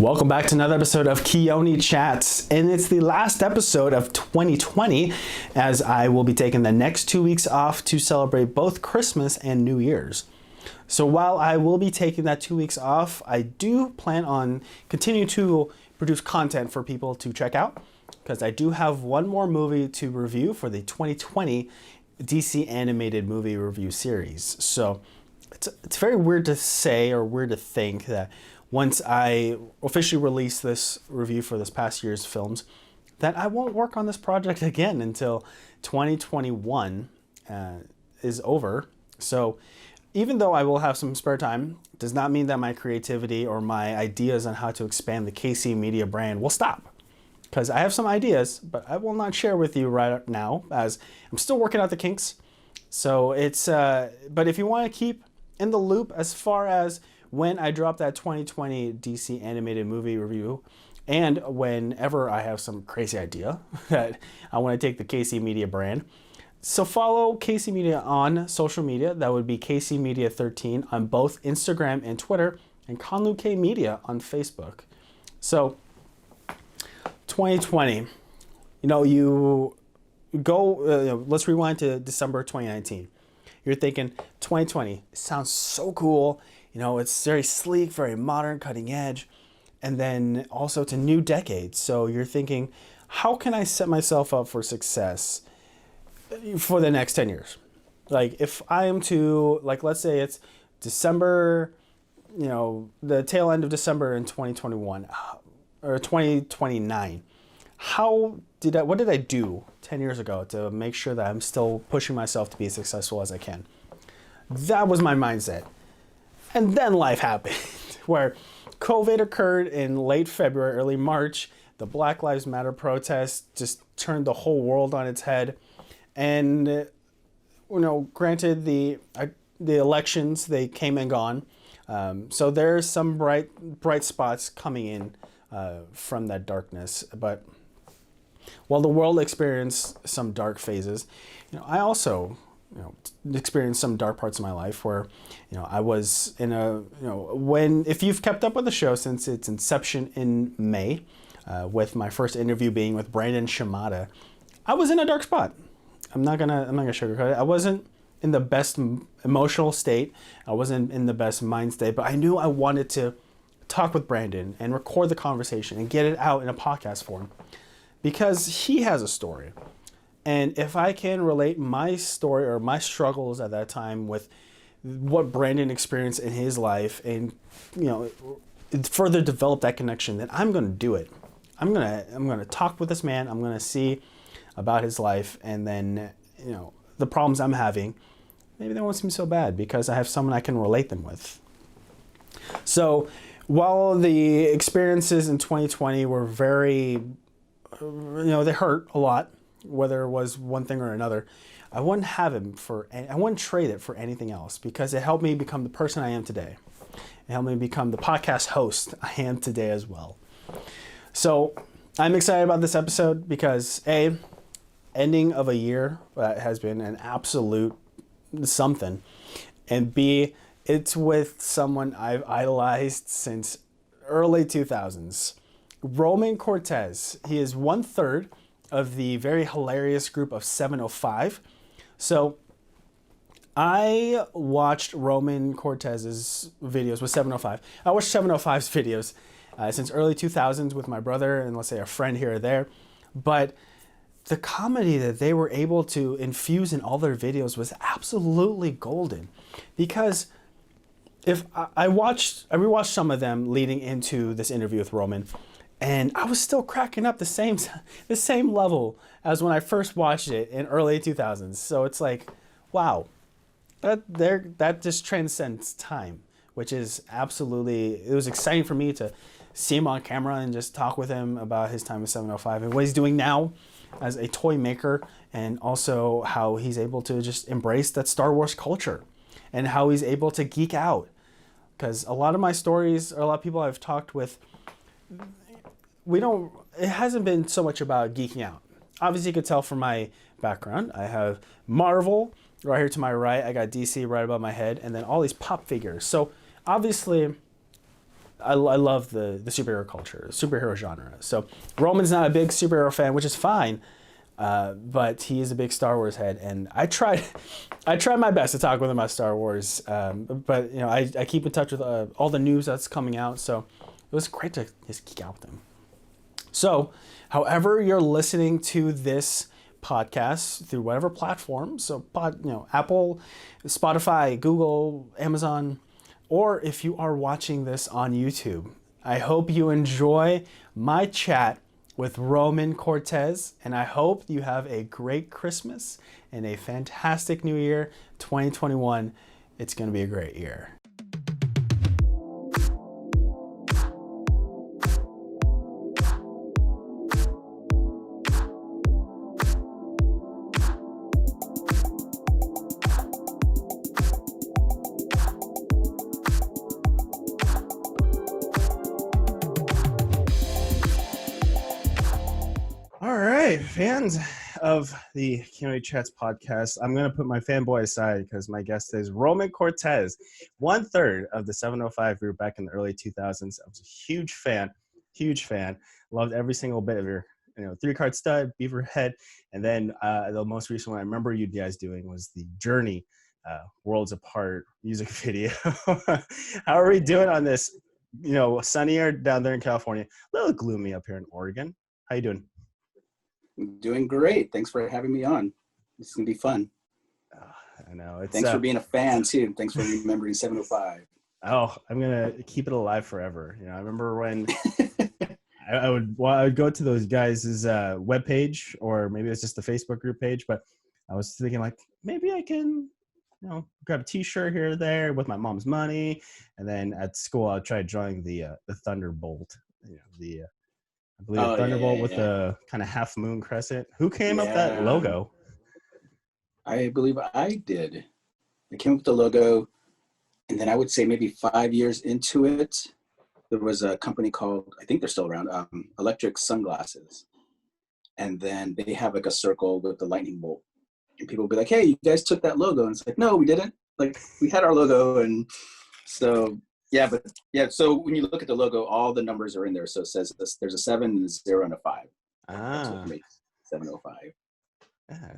Welcome back to another episode of Keoni Chats, and it's the last episode of 2020 as I will be taking the next 2 weeks off to celebrate both Christmas and New Year's. So while I will be taking that 2 weeks off, I do plan on continuing to produce content for people to check out because I do have one more movie to review for the 2020 DC animated movie review series. So it's very weird to say or weird to think that once I officially release this review for this past year's films, that I won't work on this project again until 2021 is over. So even though I will have some spare time, does not mean that my creativity or my ideas on how to expand the KC Media brand will stop. Because I have some ideas, but I will not share with you right now as I'm still working out the kinks. So but if you want to keep in the loop as far as when I drop that 2020 DC animated movie review, and whenever I have some crazy idea that I want to take the KC Media brand. So follow KC Media on social media. That would be KC Media 13 on both Instagram and Twitter, and Conlu K Media on Facebook. So 2020, you go, let's rewind to December 2019. You're thinking 2020 sounds so cool. It's very sleek, very modern, cutting edge. And then also it's a new decade. So you're thinking, how can I set myself up for success for the next 10 years? Like if I am to, let's say it's December, the tail end of December in 2021 or 2029. What did I do 10 years ago to make sure that I'm still pushing myself to be as successful as I can? That was my mindset. And then life happened where COVID occurred in late February, early March. The Black Lives Matter protests just turned the whole world on its head. And, granted the elections, they came and gone. So there's some bright spots coming in from that darkness. But while the world experienced some dark phases, I also experienced some dark parts of my life where, I was in if you've kept up with the show since its inception in May, with my first interview being with Brandon Shimada, I was in a dark spot. I'm not gonna sugarcoat it. I wasn't in the best emotional state. I wasn't in the best mind state, but I knew I wanted to talk with Brandon and record the conversation and get it out in a podcast form because he has a story. And if I can relate my story or my struggles at that time with what Brandon experienced in his life and, further develop that connection, then I'm going to do it. I'm going to talk with this man. I'm going to see about his life. And then, the problems I'm having, maybe they won't seem so bad because I have someone I can relate them with. So while the experiences in 2020 were very, they hurt a lot, whether it was one thing or another, I wouldn't trade it for anything else because it helped me become the person I am today. It helped me become the podcast host I am today as well. So I'm excited about this episode because A, ending of a year has been an absolute something, and B, it's with someone I've idolized since early 2000s. Roman Cortez. He is 1/3 of the very hilarious group of 705. So I watched Roman Cortez's videos with 705. I watched 705's videos since early 2000s with my brother and let's say a friend here or there. But the comedy that they were able to infuse in all their videos was absolutely golden. Because if I rewatched some of them leading into this interview with Roman, and I was still cracking up the same level as when I first watched it in early 2000s. So it's like, wow, that just transcends time, which is absolutely, it was exciting for me to see him on camera and just talk with him about his time with 705 and what he's doing now as a toy maker, and also how he's able to just embrace that Star Wars culture and how he's able to geek out. Because a lot of my stories, or a lot of people I've talked with, it hasn't been so much about geeking out. Obviously you could tell from my background, I have Marvel right here to my right, I got DC right above my head, and then all these pop figures. So obviously I love the superhero culture, superhero genre. So Roman's not a big superhero fan, which is fine. But he is a big Star Wars head, and I tried my best to talk with him about Star Wars. But I keep in touch with all the news that's coming out, so it was great to just geek out with him. So, however you're listening to this podcast through whatever platform, so Apple, Spotify, Google, Amazon, or if you are watching this on YouTube, I hope you enjoy my chat with Roman Cortez, and I hope you have a great Christmas and a fantastic New Year 2021. It's going to be a great year. Fans of the Keoni Chats podcast, I'm going to put my fanboy aside because my guest is Roman Cortez, 1/3 of the 705 group back in the early 2000s. I was a huge fan. Loved every single bit of your 3-card stud, beaver head. And then the most recent one I remember you guys doing was the Journey Worlds Apart music video. How are we doing on this? Sunnier down there in California, a little gloomy up here in Oregon. How you doing? Doing great. Thanks for having me on. This is going to be fun. I know. Thanks for being a fan, too. Thanks for remembering 705. Oh, I'm going to keep it alive forever. I remember when I would go to those guys' webpage, or maybe it's just the Facebook group page, but I was thinking, like, maybe I can, grab a T-shirt here or there with my mom's money. And then at school, I tried drawing the Thunderbolt, I believe Thunderbolt with the kind of half moon crescent. Who came up that logo? I believe I did. I came up with the logo, and then I would say maybe 5 years into it, there was a company called, I think they're still around, Electric Sunglasses. And then they have like a circle with the lightning bolt. And people would be like, hey, you guys took that logo. And it's like, no, we didn't. Like, we had our logo. And so... so when you look at the logo, all the numbers are in there. So it says there's a 7, a 0, and a 5. That's what makes 705.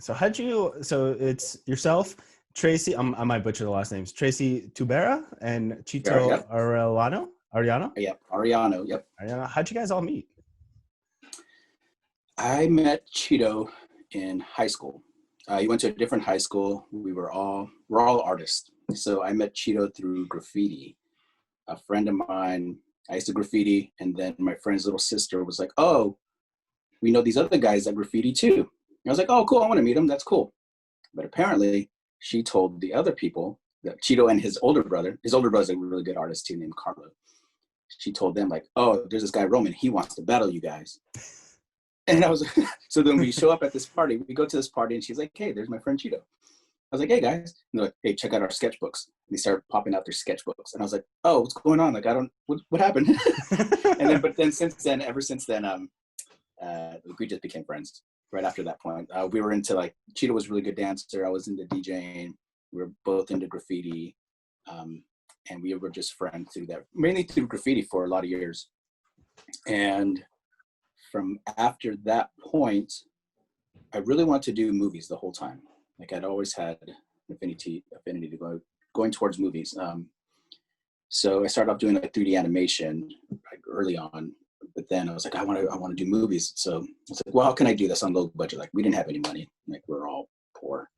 So it's yourself, Tracy, I might butcher the last names, Tracy Tubera and Chito Arellano? Ariano? Yeah, Ariano, yep. Ariano. How'd you guys all meet? I met Chito in high school. He went to a different high school. We're all artists. So I met Chito through graffiti. A friend of mine, I used to graffiti, and then my friend's little sister was like, oh, we know these other guys that graffiti too. And I was like, oh, cool, I want to meet them. That's cool. But apparently she told the other people that Chito and his older brother's a really good artist too, named Carlo. She told them like, oh, there's this guy, Roman, he wants to battle you guys. And I was so then we show up at this party, we go to this party, and she's like, hey, there's my friend Chito. I was like, hey guys, and they're like, hey, check out our sketchbooks. And they start popping out their sketchbooks, and I was like, oh, what's going on? Like, what happened? Ever since then, we just became friends. Right after that point, we were into like, Cheetah was a really good dancer. I was into DJing. We were both into graffiti, and we were just friends through that, mainly through graffiti for a lot of years. And from after that point, I really wanted to do movies the whole time. Like I'd always had affinity to going towards movies. So I started off doing like 3D animation like early on, but then I was like, I want to do movies. So I was like, well, how can I do this on low budget? Like we didn't have any money. Like we're all poor.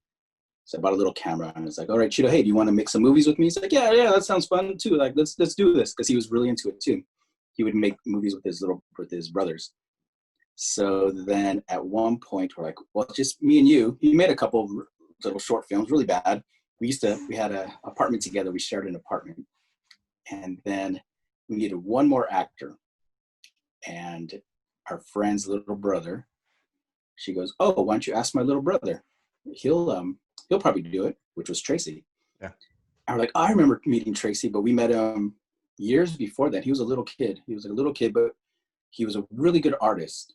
So I bought a little camera and I was like, all right, Chito, hey, do you want to make some movies with me? He's like, yeah, that sounds fun too. Like let's do this, because he was really into it too. He would make movies with his brothers. So then at one point we're like, well, just me and you. He made a couple of little short films, really bad. We had an apartment together. We shared an apartment. And then we needed one more actor. And our friend's little brother, she goes, oh, why don't you ask my little brother? He'll probably do it, which was Tracy. Yeah. And we're like, I remember meeting Tracy, but we met him years before that. He was a little kid. He was like a little kid, but he was a really good artist.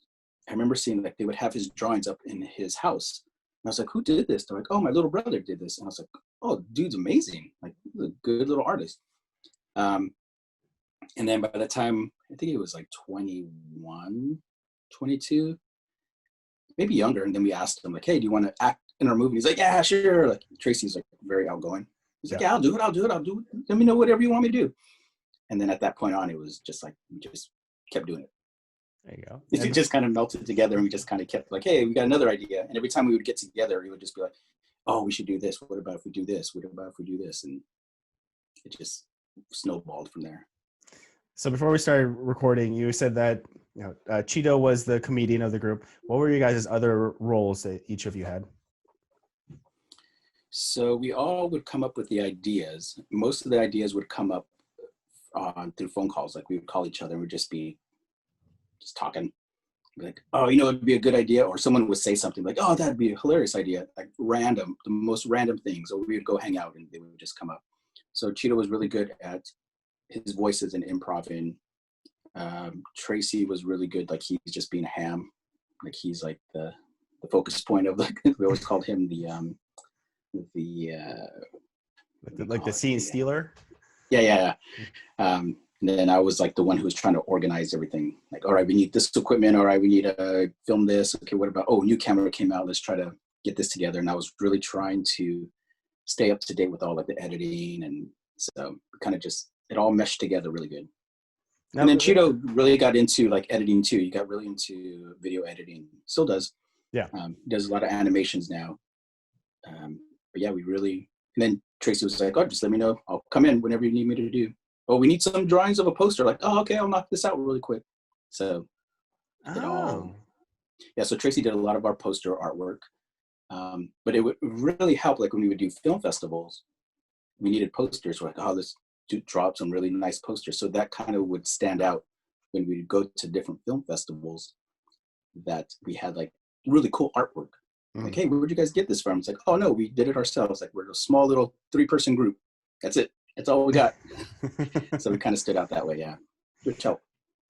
I remember seeing like they would have his drawings up in his house. And I was like, who did this? They're like, oh, my little brother did this. And I was like, oh, dude's amazing. Like, he's a good little artist. And then by the time, I think it was like 21, 22, maybe younger. And then we asked him like, hey, do you want to act in our movie? He's like, yeah, sure. Like Tracy's like very outgoing. He's like, Yeah. yeah, I'll do it. I'll do it. I'll do it. Let me know whatever you want me to do. And then at that point on, it was just like, we just kept doing it. There you go. It just kind of melted together, and we just kind of kept like, hey, we got another idea. And every time we would get together, he would just be like, oh, we should do this. What about if we do this? What about if we do this? And it just snowballed from there. So before we started recording, you said that Cheeto was the comedian of the group. What were you guys' other roles that each of you had? So we all would come up with the ideas. Most of the ideas would come up through phone calls. Like we would call each other and we'd just be just talking. Like, oh, it'd be a good idea. Or someone would say something like, oh, that'd be a hilarious idea. Like the most random things. Or we would go hang out and they would just come up. So Cheeto was really good at his voices and improv. Tracy was really good. Like he's just being a ham. Like he's like the focus point of like, we always called him the scene stealer. Yeah. And then I was like the one who was trying to organize everything. Like, all right, we need this equipment. All right, we need to film this. Okay, what about, new camera came out. Let's try to get this together. And I was really trying to stay up to date with all like the editing. And so kind of just, it all meshed together really good. And then Cheeto really got into like editing too. He got really into video editing. Still does. Yeah. Does a lot of animations now. But yeah, and then Tracy was like, oh, just let me know. I'll come in whenever you need me to do. Oh, we need some drawings of a poster. Like, oh, okay, I'll knock this out really quick. So so Tracy did a lot of our poster artwork. But it would really help, like when we would do film festivals, we needed posters. We're like, oh, let's draw up some really nice posters. So that kind of would stand out when we would go to different film festivals, that we had like really cool artwork. Like, hey, where'd you guys get this from? It's like, oh no, we did it ourselves. Like we're a small little 3-person group. That's it. That's all we got. So we kind of stood out that way. Yeah. Good help.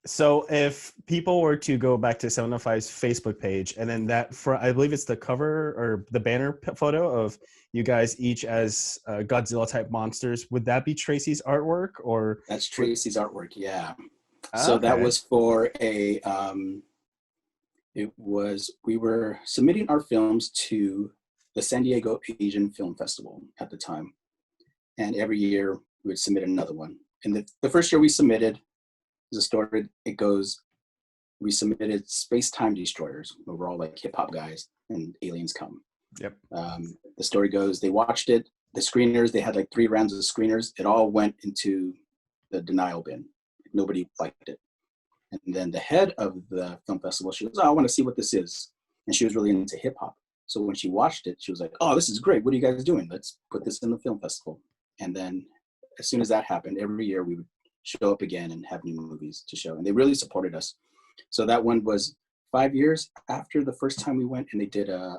So if people were to go back to 705's Facebook page, and then I believe it's the cover or the banner photo of you guys each as Godzilla type monsters, would that be Tracy's artwork or? That's Tracy's artwork. Yeah. So that was for we were submitting our films to the San Diego Asian Film Festival at the time. And every year we would submit another one. And the first year we submitted, the story, it goes, we submitted Space-Time Destroyers, where we're all like hip hop guys and aliens come. Yep. The story goes, they watched it, the screeners, they had like 3 rounds of screeners. It all went into the denial bin. Nobody liked it. And then the head of the film festival, she goes, oh, I want to see what this is. And she was really into hip hop. So when she watched it, she was like, oh, this is great. What are you guys doing? Let's put this in the film festival. And then as soon as that happened, every year we would show up again and have new movies to show. And they really supported us. So that one was 5 years after the first time we went, and they did a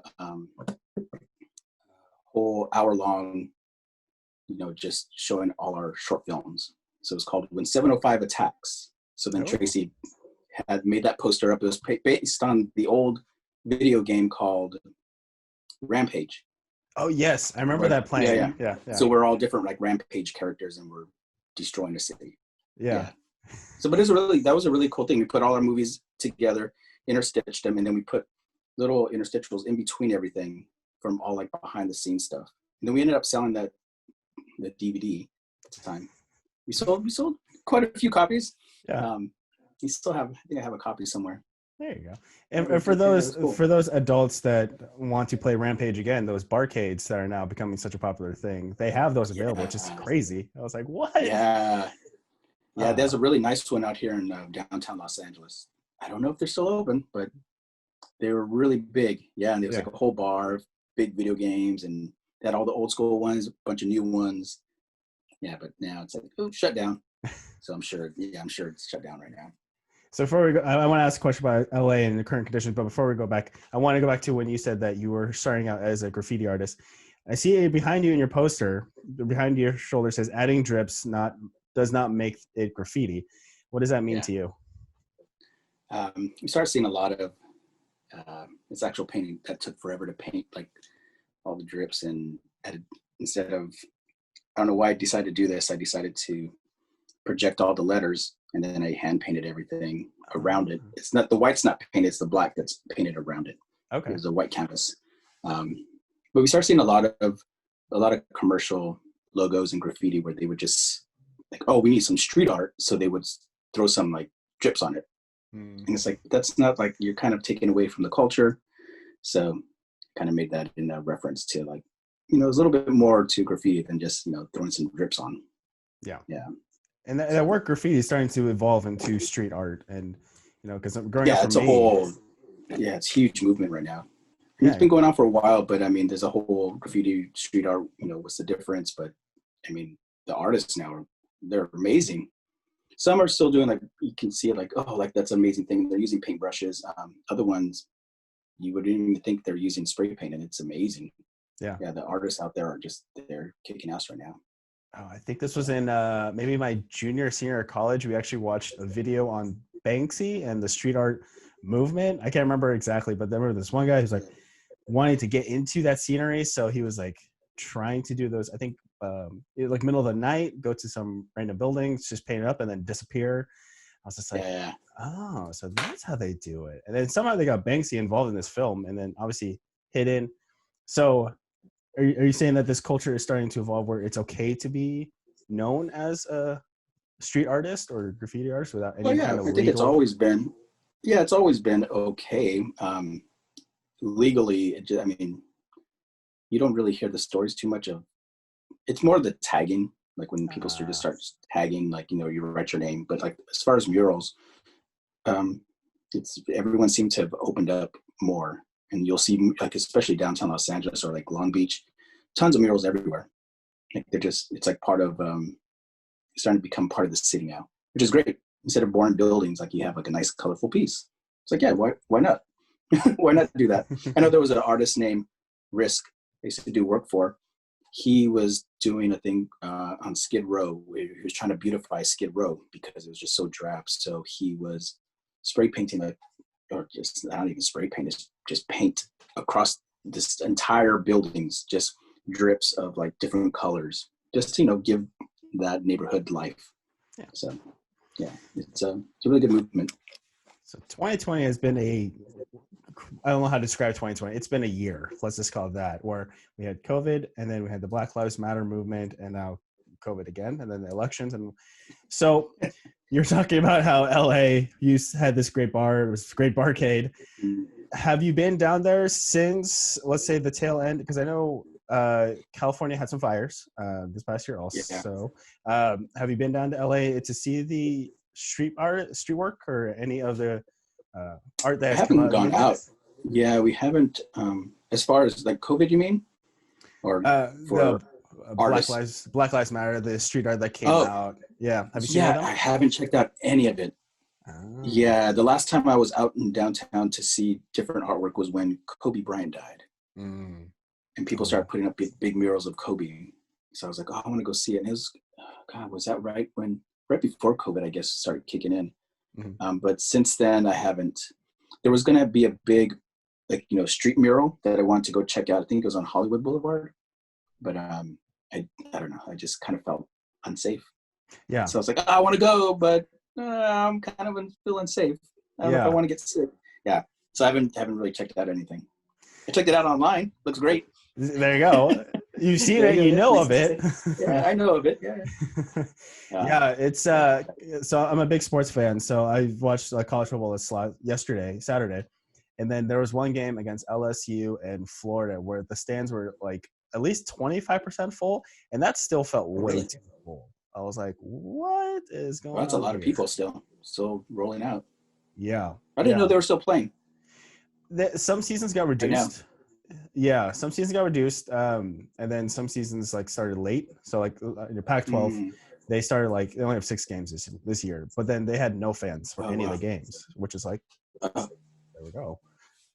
whole hour-long, just showing all our short films. So it was called When 705 Attacks. So then Tracy had made that poster up. It was based on the old video game called Rampage. Oh yes, I remember that playing. Yeah. So we're all different like Rampage characters, and we're destroying a city. Yeah. So, but that was a really cool thing. We put all our movies together, interstitched them, and then we put little interstitials in between everything from all like behind the scenes stuff. And then we ended up selling the DVD at the time. We sold quite a few copies. Yeah. You still have, I think I have a copy somewhere. There you go. And for those adults that want to play Rampage again, those barcades that are now becoming such a popular thing, they have those available, which is crazy. I was like, what? Yeah. Yeah, there's a really nice one out here in downtown Los Angeles. I don't know if they're still open, but they were really big. Yeah, and there was like a whole bar of big video games, and they had all the old school ones, a bunch of new ones. Yeah, but now it's like, shut down. So I'm sure it's shut down right now. So before we go, I want to ask a question about LA and the current conditions, but before we go back, I want to go back to when you said that you were starting out as a graffiti artist. I see behind you in your poster, behind your shoulder says adding drips does not make it graffiti. What does that mean to you? We started seeing a lot of this actual painting that took forever to paint, like all the drips, and instead of, I don't know why I decided to do this. I decided to project all the letters, and then I hand painted everything around it. Oh, It's not the white's not painted; it's the black that's painted around it. It okay. was a white canvas. Um, but we started seeing a lot of commercial logos and graffiti where they would just like, oh, we need some street art, so they would throw some like drips on it, Mm. and it's like that's not like you're kind of taking away from the culture. So kind of made that in a reference to like, there's a little bit more to graffiti than just throwing some drips on. Yeah. Yeah. And that work graffiti is starting to evolve into street art, and because I'm growing up Yeah, for it's a me. whole it's a huge movement right now. And it's Yeah, been going on for a while, but I mean, there's a whole graffiti street art, what's the difference? But I mean, the artists now they're amazing. Some are still doing like, you can see it like, oh, like that's an amazing thing. They're using paintbrushes. Other ones, you wouldn't even think they're using spray paint, and it's amazing. yeah. Yeah, the artists out there they're kicking ass right now. Oh, I think this was in maybe my junior or senior of college. We actually watched a video on Banksy and the street art movement. I can't remember exactly, but there was this one guy who's like wanting to get into that scenery, so he was like trying to do those. I think like middle of the night, go to some random buildings, just paint it up, and then disappear. I was just like, Yeah. oh, so that's how they do it. And then somehow they got Banksy involved in this film, and then obviously hidden. So are you saying that this culture is starting to evolve where it's okay to be known as a street artist or graffiti artist without Well, any yeah, kind of I think legal? it's always been okay. Legally, I mean, you don't really hear the stories too much of. It's more the tagging, like when people Uh, start tagging, like you write your name. But like as far as murals, um, it's everyone seems to have opened up more, and you'll see like especially downtown Los Angeles or like Long Beach, tons of murals everywhere. Like it's like part of starting to become part of the city now, which is great. Instead of boring buildings, like you have like a nice colorful piece. It's like, yeah, why not? Why not do that? I know there was an artist named Risk I used to do work for. He was doing a thing on Skid Row. He was trying to beautify Skid Row because it was just so drab. So he was spray painting like, or just not even spray paint, it's just paint across this entire buildings, just drips of like different colors, just to give that neighborhood life. yeah. So yeah, it's a really good movement. So 2020 has been I don't know how to describe 2020. It's been a year. Let's just call it that, where we had COVID, and then we had the Black Lives Matter movement, and now COVID again, and then the elections. And so you're talking about how LA had this great bar. It was a great barcade. Have you been down there since, let's say, the tail end? Because I know California had some fires this past year Yeah, also. Have you been down to LA to see the street art, street work, or any of the art that I has come haven't out of the gone movement? out. Yeah, we haven't. As far as like COVID, you mean, or The for artists? Black Lives Matter, the street art that came Oh, out. Yeah, have you seen any of yeah, them? I haven't checked out any of it. Oh. Yeah, the last time I was out in downtown to see different artwork was when Kobe Bryant died, Mm. and people Oh yeah. started putting up big murals of Kobe. So I was like, oh, I want to go see it. And it was, God, was that right before COVID, I guess, started kicking in. Mhm. But since then, I haven't. There was going to be a big, like, street mural that I wanted to go check out. I think it was on Hollywood Boulevard, but I don't know. I just kind of felt unsafe. Yeah, So I was like, oh, I want to go, but I'm kind of feel unsafe. I don't know if I yeah. want to get sick. Yeah. So I haven't really checked out anything. I checked it out online. Looks great. There you go. You've seen There you it, go. you Yeah. know of it. Yeah, I know of it. Yeah. Yeah. Yeah, it's so I'm a big sports fan, so I watched college football yesterday, Saturday, and then there was one game against LSU and Florida where the stands were like at least 25% full, and that still felt Oh, way really? too full. I was like, what is Well, going that's a on lot of here? people still rolling out. Yeah, I didn't know yeah. they were still playing Some seasons got right now. reduced. Yeah, some seasons got reduced, and then some seasons like started late. So like your Pac-12, Mm. they started like they only have 6 games this year, but then they had no fans for Oh, any of the wow. games, which is like Uh, there we go.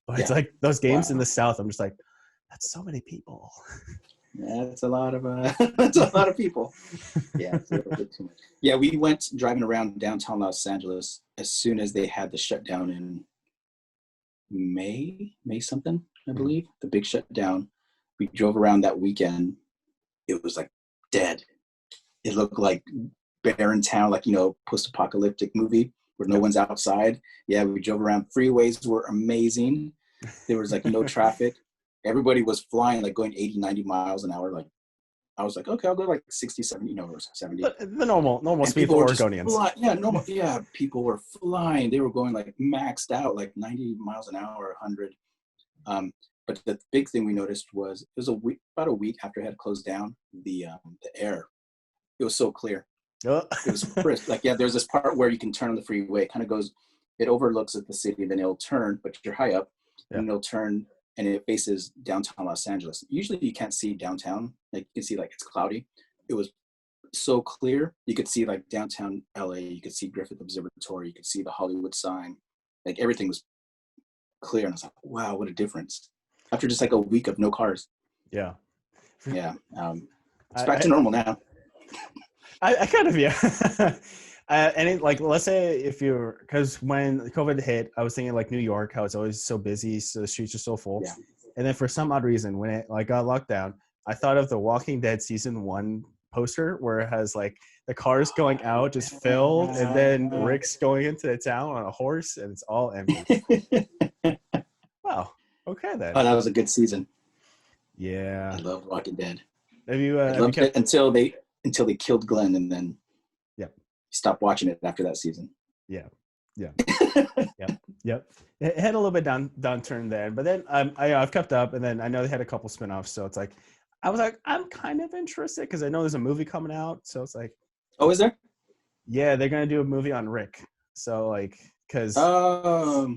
But it's yeah. like those games in Wow. the South, I'm just like, that's so many people. Yeah, that's a lot of that's a lot of people. Yeah, it's a little bit too much. Yeah, we went driving around downtown Los Angeles as soon as they had the shutdown in May something, I Mhm. believe, the big shutdown. We drove around that weekend. It was like dead. It looked like barren town, like, post-apocalyptic movie where no one's outside. Yeah, we drove around. Freeways were amazing. There was like no traffic. Everybody was flying, like going 80, 90 miles an hour. Like, I was like, okay, I'll go like 60, 70, or 70. The normal And speed people for were just Oregonians. flying. Yeah, normal. Yeah, people were flying. They were going like maxed out, like 90 miles an hour, 100. But the big thing we noticed was it was about a week after it had closed down. The air, it was so clear. Oh. It was crisp. Like, yeah, there's this part where you can turn on the freeway. It kind of goes, it overlooks at the city, then it'll turn, but you're high up, and it'll turn, and it faces downtown Los Angeles. Usually you can't see downtown. Like, you can see like it's cloudy. It was so clear. You could see like downtown LA. You could see Griffith Observatory. You could see the Hollywood sign. Like, everything was clear. And I was like, wow, what a difference. After just like a week of no cars. Yeah. Yeah. It's back to normal now. I kind of, yeah. And it, like, let's say if you're, because when COVID hit, I was thinking like New York, how it's always so busy, so the streets are so full. Yeah. And then for some odd reason, when it like got locked down, I thought of the Walking Dead season 1 poster where it has like the cars going out just filled, and then Rick's going into the town on a horse, and it's all empty. Wow. Okay then. Oh, that was a good season. Yeah. I loved Walking Dead. Have you? I loved it until they killed Glenn, and then stopped watching it after that season. Yeah. Yep. It had a little bit downturn there, but then I've kept up, and then I know they had a couple spinoffs, so it's like I was like, I'm kind of interested because I know there's a movie coming out, so it's like, oh, is there? Yeah, they're gonna do a movie on Rick. So like, because a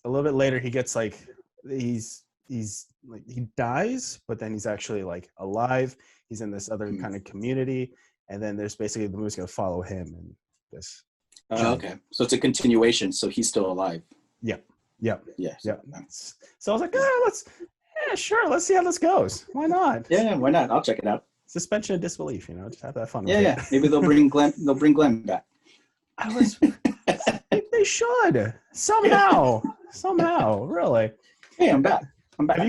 little bit later he gets like he's like he dies, but then he's actually like alive. He's in this other kind of community, and then there's basically the movie's gonna follow him and this. Okay, so it's a continuation. So he's still alive. Yep. Yeah. So I was like, sure, let's see how this goes. Why not? Yeah, why not? I'll check it out. Suspension of disbelief, just have that fun. Yeah. Maybe they'll bring Glenn. They'll bring Glenn back. They should somehow, really. Hey, I'm back.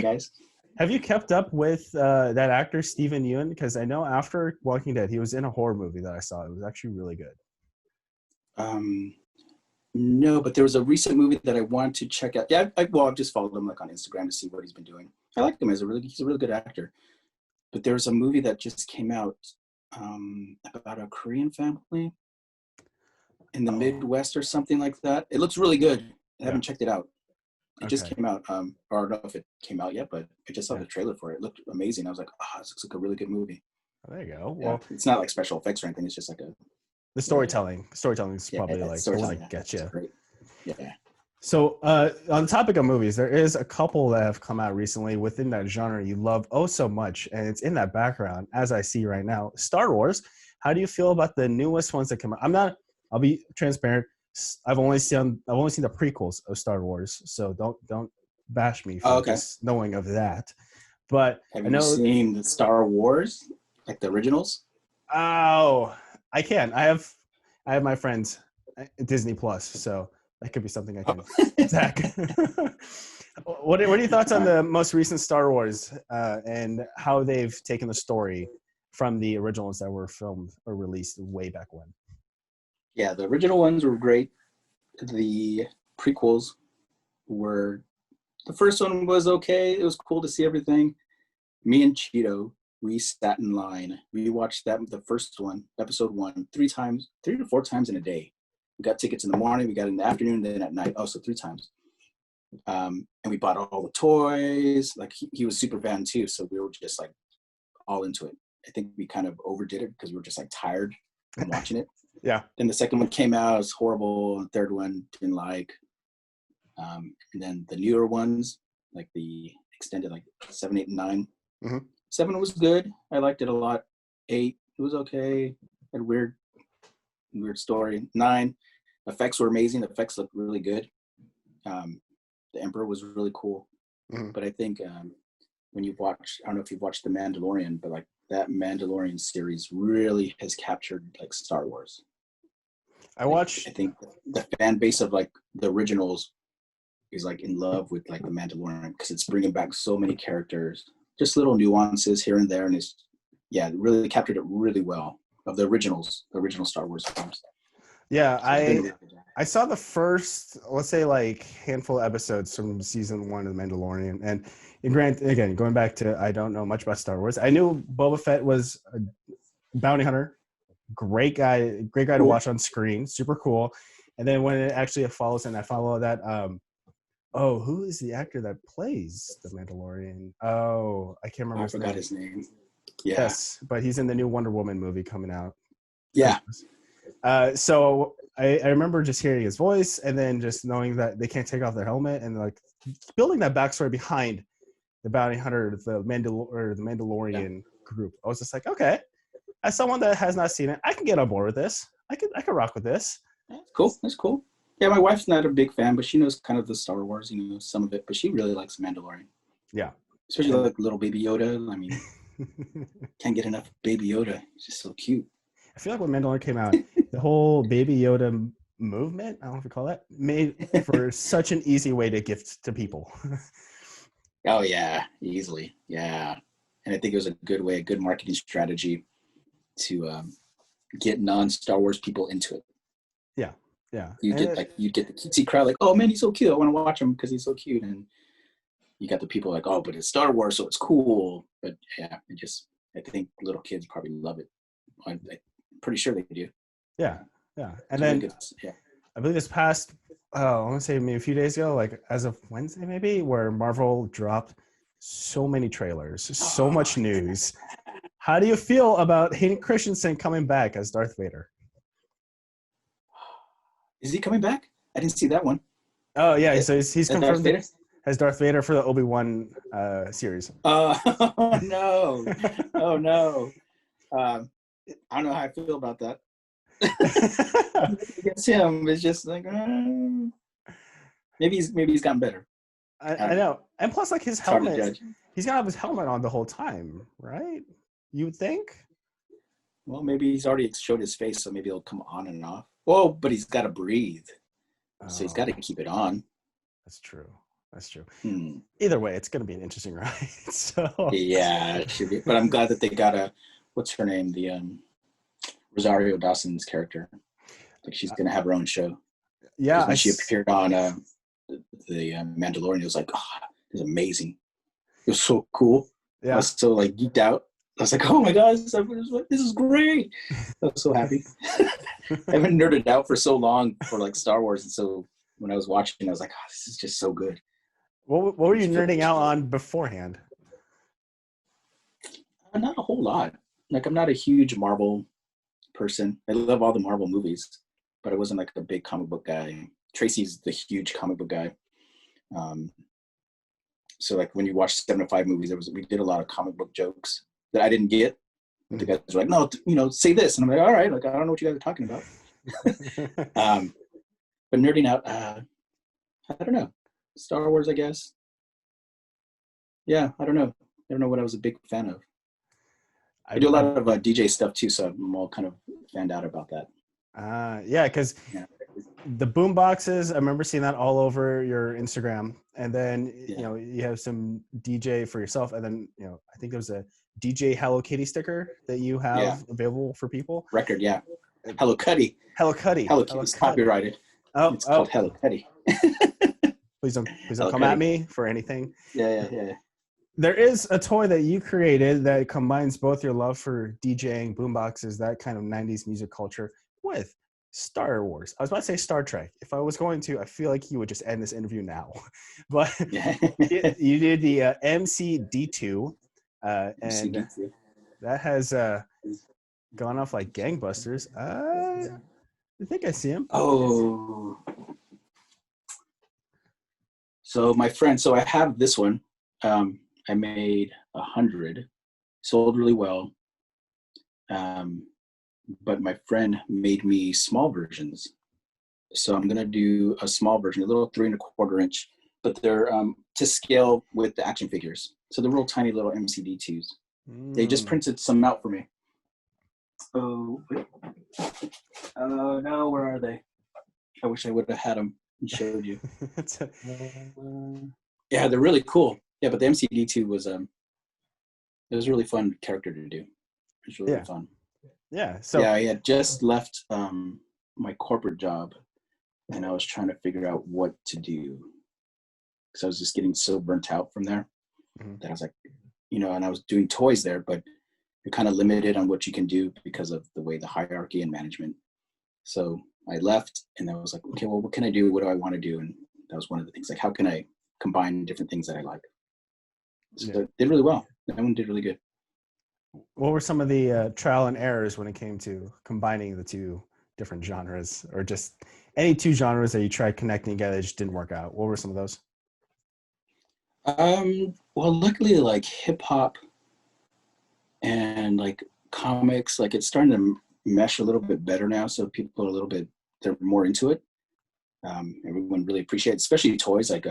Guys. Have you kept up with that actor Steven Yeun? Because I know after Walking Dead, he was in a horror movie that I saw. It was actually really good. No, but there was a recent movie that I wanted to check out. Yeah, I've just followed him like on Instagram to see what he's been doing. I like him he's a really good actor. But there's a movie that just came out about a Korean family in the Midwest or something like that. It looks really good. I haven't checked it out. It just came out. Or I don't know if it came out yet, but I just saw the trailer for it. It looked amazing. I was like, this looks like a really good movie. Oh, there you go. Yeah. Well, it's not like special effects or anything. It's just like the storytelling is probably like the one that gets you. Yeah. So on the topic of movies, there is a couple that have come out recently within that genre you love so much, and it's in that background as I see right now. Star Wars. How do you feel about the newest ones that come out? I'll be transparent. I've only seen the prequels of Star Wars, so don't bash me for just knowing of that. But have you seen the Star Wars, like the originals? Oh, I can. I have my friends Disney Plus, so that could be something I can attack. What are your thoughts on the most recent Star Wars and how they've taken the story from the originals that were filmed or released way back when? Yeah, the original ones were great. The prequels were, the first one was okay. It was cool to see everything. Me and Cheeto, we sat in line. We watched the first one, episode 1, 3 to 4 times in a day. We got tickets in the morning, we got in the afternoon, then at night, also 3 times. And we bought all the toys. Like he was super fan too, so we were just like all into it. I think we kind of overdid it because we were just like tired from watching it. Yeah. Then the second one came out, it was horrible. The third one didn't like. And then the newer ones, like the extended, like 7, 8, and 9. Mm-hmm. 7 was good. I liked it a lot. 8, it was okay. Had weird story. 9, effects were amazing. The effects looked really good. The Emperor was really cool. Mm-hmm. But I think when you've watched, I don't know if you've watched The Mandalorian, but like that Mandalorian series really has captured like Star Wars. I think the fan base of like the originals is like in love with like the Mandalorian because it's bringing back so many characters, just little nuances here and there, and it really captured it really well. of the original Star Wars films. Yeah, So they're doing a really good job. I saw the first, let's say, like handful of episodes from season 1 of The Mandalorian, and Grant, again, going back to, I don't know much about Star Wars. I knew Boba Fett was a bounty hunter, great guy to Cool. watch on screen, super cool. And then when it actually follows, and I follow that, oh, who is the actor that plays the Mandalorian? Oh, I can't remember I his forgot name. his name. Yeah. Yes, but he's in the new Wonder Woman movie coming out. Yeah. So I remember just hearing his voice, and then just knowing that they can't take off their helmet, and like building that backstory behind the bounty hunter, the Mandalorian group. I was just like, okay, as someone that has not seen it, I can get on board with this. I can rock with this. That's cool. That's cool. Yeah, my wife's not a big fan, but she knows kind of the Star Wars, some of it, but she really likes Mandalorian. Yeah. Especially like little Baby Yoda. I mean, can't get enough Baby Yoda. He's just so cute. I feel like when Mandalorian came out, the whole Baby Yoda movement, I don't know if you call that, made for such an easy way to gift to people. Oh yeah, easily. Yeah. And I think it was a good marketing strategy to get non-Star Wars people into it. Yeah. Yeah. You get the cutesy crowd like, oh man, he's so cute. I want to watch him because he's so cute. And you got the people like, oh, but it's Star Wars, so it's cool. But yeah, I think little kids probably love it. I'm pretty sure they do. Yeah. Yeah. And It's then really good. Yeah. I believe this past, I want to say maybe a few days ago, like as of Wednesday maybe, where Marvel dropped so many trailers, so much news. How do you feel about Hayden Christensen coming back as Darth Vader? Is he coming back? I didn't see that one. Oh yeah, so he's confirmed Vader? as Darth Vader for the Obi-Wan series. Oh no! Oh no! I don't know how I feel about that. Against him, it's just like maybe he's gotten better. I know, and plus, like his It's hard to helmet, judge. he's gonna have his helmet on the whole time, right? You would think. Well, maybe he's already showed his face, so maybe it'll come on and off. Oh, but he's got to breathe, so he's got to keep it on. That's true. That's true. Hmm. Either way, it's going to be an interesting ride. So Yeah, it should be. But I'm glad that they got what's her name? The Rosario Dawson's character. Like she's gonna have her own show. Yeah, when she appeared on the Mandalorian, it was like, oh, it was amazing. It was so cool. Yeah. I was so like geeked out. I was like, oh my god, this is great. I was so happy. I've been nerded out for so long for like Star Wars, and so when I was watching, I was like, oh, this is just so good. What were you nerding out on beforehand? Not a whole lot. Like I'm not a huge Marvel person. I love all the Marvel movies, but I wasn't like a big comic book guy. Tracy's the huge comic book guy. So like when you watch 7 to 5 movies, we did a lot of comic book jokes that I didn't get. The guys were like, no, say this. And I'm like, all right, like I don't know what you guys are talking about. But nerding out, I don't know. Star Wars, I guess. Yeah, I don't know. I don't know what I was a big fan of. I do a lot of DJ stuff too, so I'm all kind of fanned out about that. Yeah, because the boom boxes, I remember seeing that all over your Instagram. And then, you have some DJ for yourself. And then, I think there was a DJ Hello Kitty sticker that you have available for people. Record, yeah. Hello Kitty. Hello Kitty. Hello Kitty is copyrighted. Oh, it's called Hello Kitty. Please don't come at me for anything. Yeah. There is a toy that you created that combines both your love for DJing, boomboxes, that kind of 90s music culture, with Star Wars. I was about to say Star Trek. If I was going to, I feel like you would just end this interview now. But you did the MCD2, and MCD2. That has gone off like gangbusters. I think I see him. Oh. So my friend, I have this one. I made 100, sold really well. But my friend made me small versions. So I'm going to do a small version, a little 3 1/4 inch, but they're to scale with the action figures. So they're real tiny little MCD2s. They just printed some out for me. Oh, wait. Oh, no, where are they? I wish I would have had them and showed you. Yeah, they're really cool. Yeah, but the MCD2 was it was a really fun character to do. It was really fun. Yeah. Yeah, So, I had just left my corporate job, and I was trying to figure out what to do because I was just getting so burnt out from there mhm, that I was like, and I was doing toys there, but you're kind of limited on what you can do because of the way the hierarchy and management. So I left, and I was like, okay, well, what can I do? What do I want to do? And that was one of the things, like, how can I combine different things that I like? yeah. So it did really well. That one did really good. What were some of the trial and errors when it came to combining the two different genres, or just any two genres that you tried connecting together that just didn't work out? What were some of those? Well, luckily, like hip hop and like comics, like it's starting to mesh a little bit better now. So people are a little bit, they're more into it. Everyone really appreciates, especially toys, like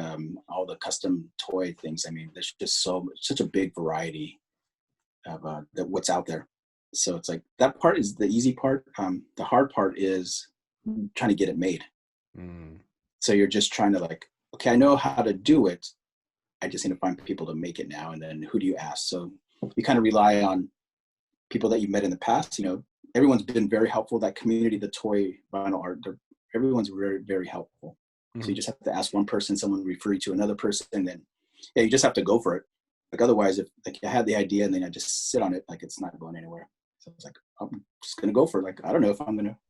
all the custom toy things. I mean, there's just such a big variety of what's out there. So it's like that part is the easy part. The hard part is trying to get it made. Mm, So you're just trying to like, okay, I know how to do it. I just need to find people to make it now. And then who do you ask? So you kind of rely on people that you've met in the past. Everyone's been very helpful. That community, the toy vinyl art, everyone's very, very helpful. So you mhm. just have to ask one person, someone refer you to another person, and then yeah, you just have to go for it. Like otherwise, if like I had the idea and then I just sit on it, like it's not going anywhere. So it's like I'm just gonna go for it. Like I don't know if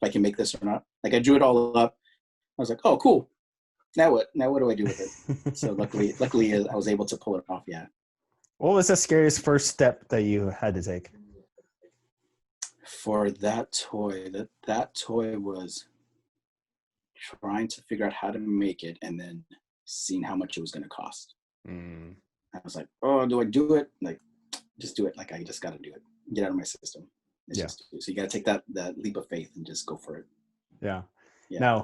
I can make this or not. Like I drew it all up. I was like, oh cool. Now what? Now what do I do with it? So luckily, I was able to pull it off. Yeah. What was the scariest first step that you had to take? For that toy, that toy was trying to figure out how to make it and then seeing how much it was going to cost. Mm, I was like, oh, do I do it? Like, just do it. Like, I just got to do it. Get out of my system. It's yeah, just so you got to take that leap of faith and just go for it. yeah. Yeah. Now,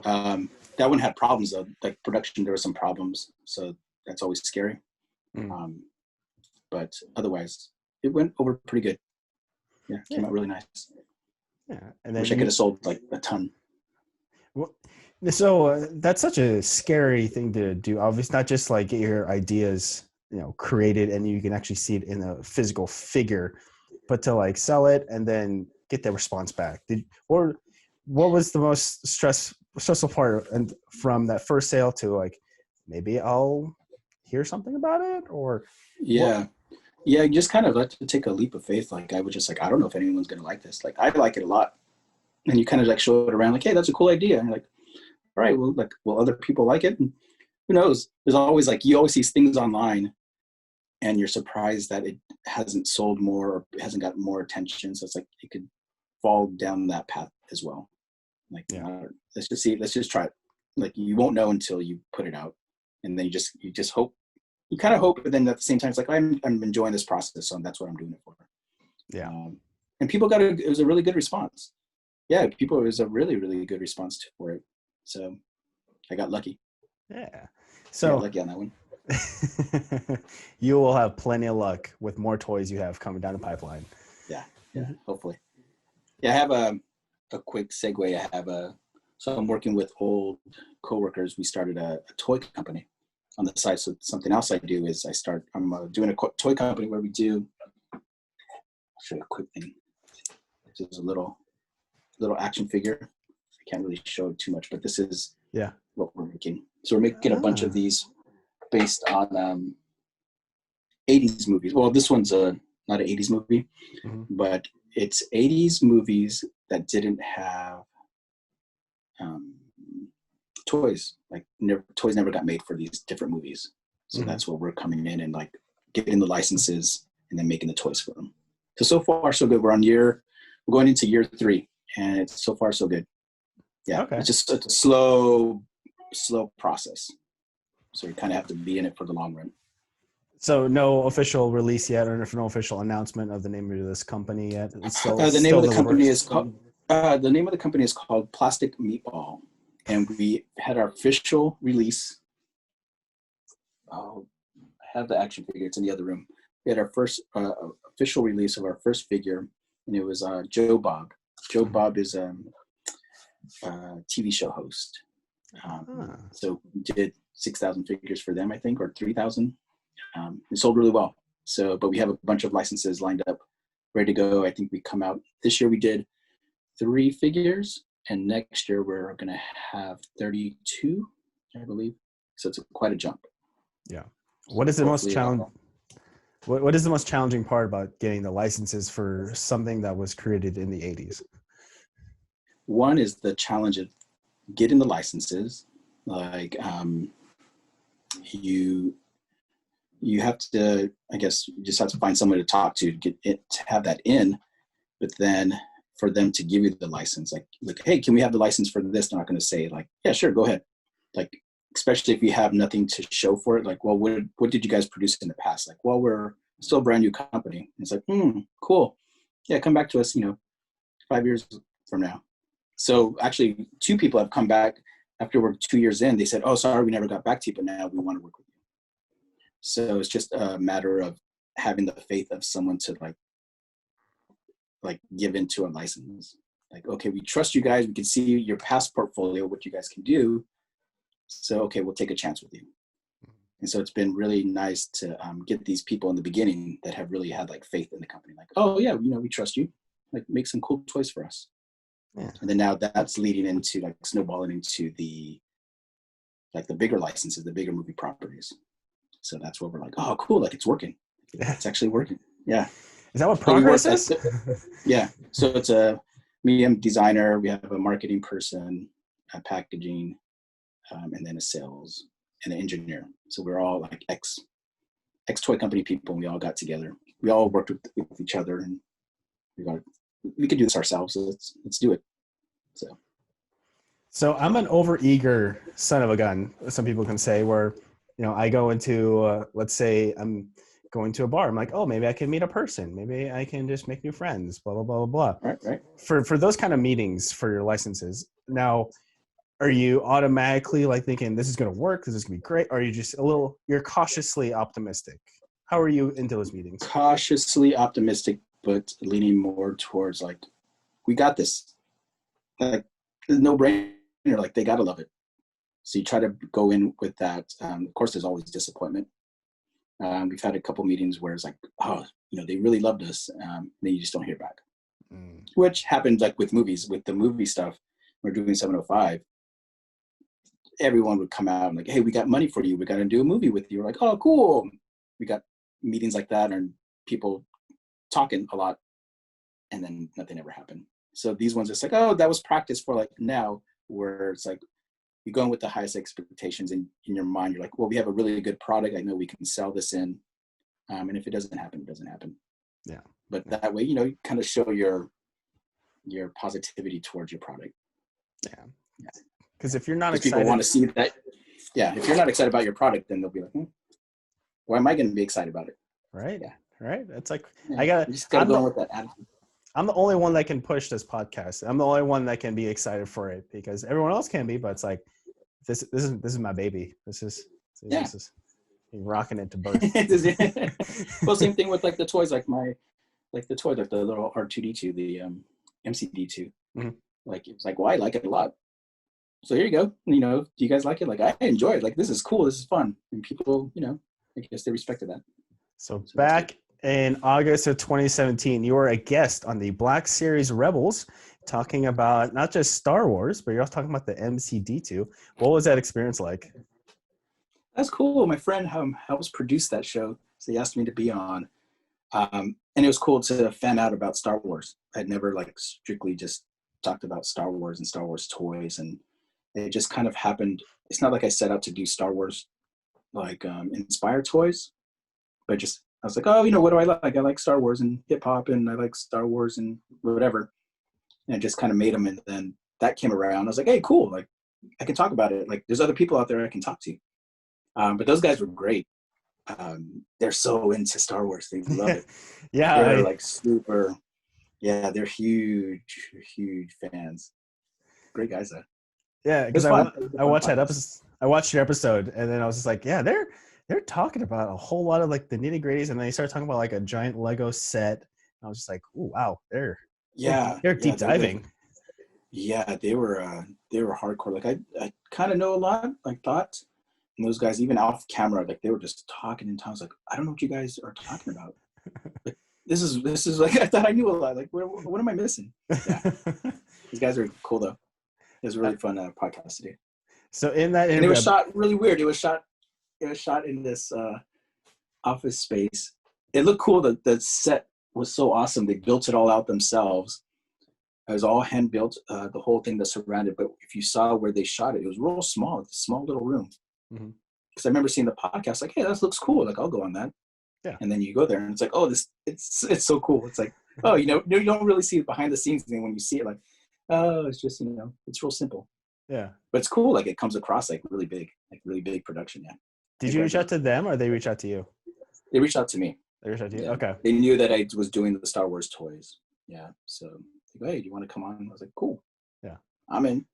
That one had problems though. Like production, there were some problems, so that's always scary. mm, Um, but otherwise, it went over pretty good. Yeah, came yeah, out really nice. yeah. And Wish then I could you, have sold like a ton. well, so that's such a scary thing to do. Obviously, not just like get your ideas, created and you can actually see it in a physical figure, but to like sell it and then get the response back. Or what was the most stressful part and from that first sale to like maybe I'll hear something about it or what? Yeah, yeah. You just kind of have to take a leap of faith. Like I was just like, I don't know if anyone's gonna like this. Like I like it a lot, and you kind of like show it around. Like, hey, that's a cool idea. And you're like, all right, well, like, will other people like it? And who knows? There's always like you always see things online, and you're surprised that it hasn't sold more or hasn't got more attention. So it's like it could fall down that path as well. Like, Yeah. let's just see. Let's just try it. Like you won't know until you put it out, and then you just hope. You kind of hope, but then at the same time, it's like I'm enjoying this process, so that's what I'm doing it for. Yeah. Um, and people got it was a really good response. Yeah, people it was a really really good response for it. So I got lucky. Yeah. I got So lucky on that one. you will have plenty of luck with more toys you have coming down the pipeline. Yeah, yeah. Hopefully, yeah. I have a quick segue. I have a so I'm working with old coworkers. We started a toy company on the side. So something else I do is I'm doing a toy company where we do. I'll show you a quick thing. This is a little action figure. I can't really show it too much, but this is Yeah. what we're making. So we're making a bunch of Ah. these based on 80s movies. Well, this one's not an 80s movie, Mhm. but it's 80s movies that didn't have um, toys. Like toys never got made for these different movies. So Mhm. that's where we're coming in and like getting the licenses and then making the toys for them. So far so good. We're going into year 3, and it's so far so good. Yeah, Okay. it's a slow process. So you kind of have to be in it for the long run. So no official release yet, or no official announcement of the name of this company yet. It's still The name still of in the the company works. is called Plastic Meatball, and we had our official release. Oh, I have the action figure. It's in the other room. We had our first official release of our first figure, and it was Joe Bob. Joe Mhm. Bob is TV show host. Ah. So we did 6,000 figures for them, I think, or 3,000. It sold really well. So, but we have a bunch of licenses lined up, ready to go. I think we come out this year. We did. three figures, and next year we're going to have 32, I believe. So it's quite a jump. Yeah. So What is the most hopefully, what is the most challenging part about getting the licenses for something that was created in the 80s? one is the challenge of getting the licenses. Like you have to, I guess, you just have to find someone to talk to get it, to have that in. But then for them to give you the license, like, hey, can we have the license for this? They're not going to say like, yeah, sure, go ahead. Like, especially if you have nothing to show for it. Like, well, what did you guys produce in the past? Like, well, we're still a brand new company. And it's like, cool. Yeah, come back to us, 5 years from now. So actually, two people have come back after we're 2 years in. They said, oh, sorry, we never got back to you, but now we want to work with you. So it's just a matter of having the faith of someone to like give into a license. Like, okay, we trust you guys. We can see your past portfolio, what you guys can do. So, okay, we'll take a chance with you. And so it's been really nice to get these people in the beginning that have really had like faith in the company. Like, oh yeah, we trust you. Like, make some cool toys for us. Yeah. And then now that's leading into like snowballing into the bigger licenses, the bigger movie properties. So that's where we're like, oh, cool, like it's working. Yeah. It's actually working. Yeah. Is that what progress is? Yeah. So it's a medium designer. We have a marketing person, a packaging, and then a sales and an engineer. So we're all like ex toy company people. And we all got together. We all worked with each other, and we could do this ourselves. So let's do it. So I'm an overeager son of a gun, some people can say, where, I go into, let's say I'm going to a bar. I'm like, oh, maybe I can meet a person. Maybe I can just make new friends, blah, blah, blah, blah, blah. Right. For those kind of meetings for your licenses. Now, are you automatically like thinking this is going to work, this is going to be great? Or are you just you're cautiously optimistic? How are you into those meetings? Cautiously optimistic, but leaning more towards like, we got this. Like, there's no brainer. Like, they got to love it. So you try to go in with that. Of course, there's always disappointment. We've had a couple meetings where it's like, oh, they really loved us. Then you just don't hear back, which happened like with movies, with the movie stuff. We're doing 705. Everyone would come out and like, hey, we got money for you. We got to do a movie with you. We're like, oh, cool. We got meetings like that and people talking a lot, and then nothing ever happened. So these ones, it's like, oh, that was practice for like now, where it's like, you go in with the highest expectations in your mind. You're like, well, we have a really good product. I know we can sell this in. And if it doesn't happen, it doesn't happen. Yeah. But that way, you kind of show your positivity towards your product. Yeah. Because if you're not excited, people want to see that. Yeah. If you're not excited about your product, then they'll be like, why am I going to be excited about it? Right. Yeah. Right. It's like, you just got to go with that attitude. I'm the only one that can push this podcast. I'm the only one that can be excited for it, because everyone else can be, but it's like, this is my baby. This is rocking it to birth. Well, same thing with like the toys, like the toy, like the little R2D2, the MCD2. Mm-hmm. Like, it's like, well, I like it a lot. So here you go. Do you guys like it? Like, I enjoy it. Like, this is cool. This is fun. And people, I guess they respected that. So back in August of 2017, you were a guest on the Black Series Rebels, talking about not just Star Wars, but you're also talking about the MCD2. What was that experience like? That's cool. My friend helps produce that show, so he asked me to be on. And it was cool to fan out about Star Wars. I'd never like strictly just talked about Star Wars and Star Wars toys, and it just kind of happened. It's not like I set out to do Star Wars like inspired toys, but just I was like, oh, what do I like? I like Star Wars and hip hop, and I like Star Wars and whatever. And I just kind of made them, and then that came around. I was like, hey, cool. Like, I can talk about it. Like, there's other people out there I can talk to. But those guys were great. They're so into Star Wars. They love it. Yeah. They're like super. Yeah, they're huge fans. Great guys, though. Yeah, because I watched that episode. I watched your episode, and then I was just like, yeah, they're talking about a whole lot of like the nitty gritties, and then they started talking about like a giant Lego set. And I was just like, oh wow, they're deep diving. They were hardcore. Like, I kind of know a lot, like thought, and those guys, even off camera, like they were just talking in tongues. Like, I don't know what you guys are talking about. Like, this is like, I thought I knew a lot. Like, what am I missing? Yeah. These guys are cool though. It was a really fun podcast to do. So in that And interview, it was shot really weird. It was shot in this office space. It looked cool. The set was so awesome. They built it all out themselves. It was all hand built, the whole thing that surrounded. But if you saw where they shot it, it was real small. It's a small little room. Because I remember seeing the podcast, like, hey, that looks cool. Like, I'll go on that. Yeah. And then you go there, and it's like, oh, it's so cool. It's like, oh, you don't really see it behind the scenes thing when you see it. Like, oh, it's just it's real simple. Yeah. But it's cool. Like, it comes across like really big production. Yeah. Did you reach out to them, or they reach out to you? They reached out to me. They reached out to you. Yeah. Okay. They knew that I was doing the Star Wars toys. Yeah. So, hey, do you want to come on? I was like, cool. Yeah. I'm in.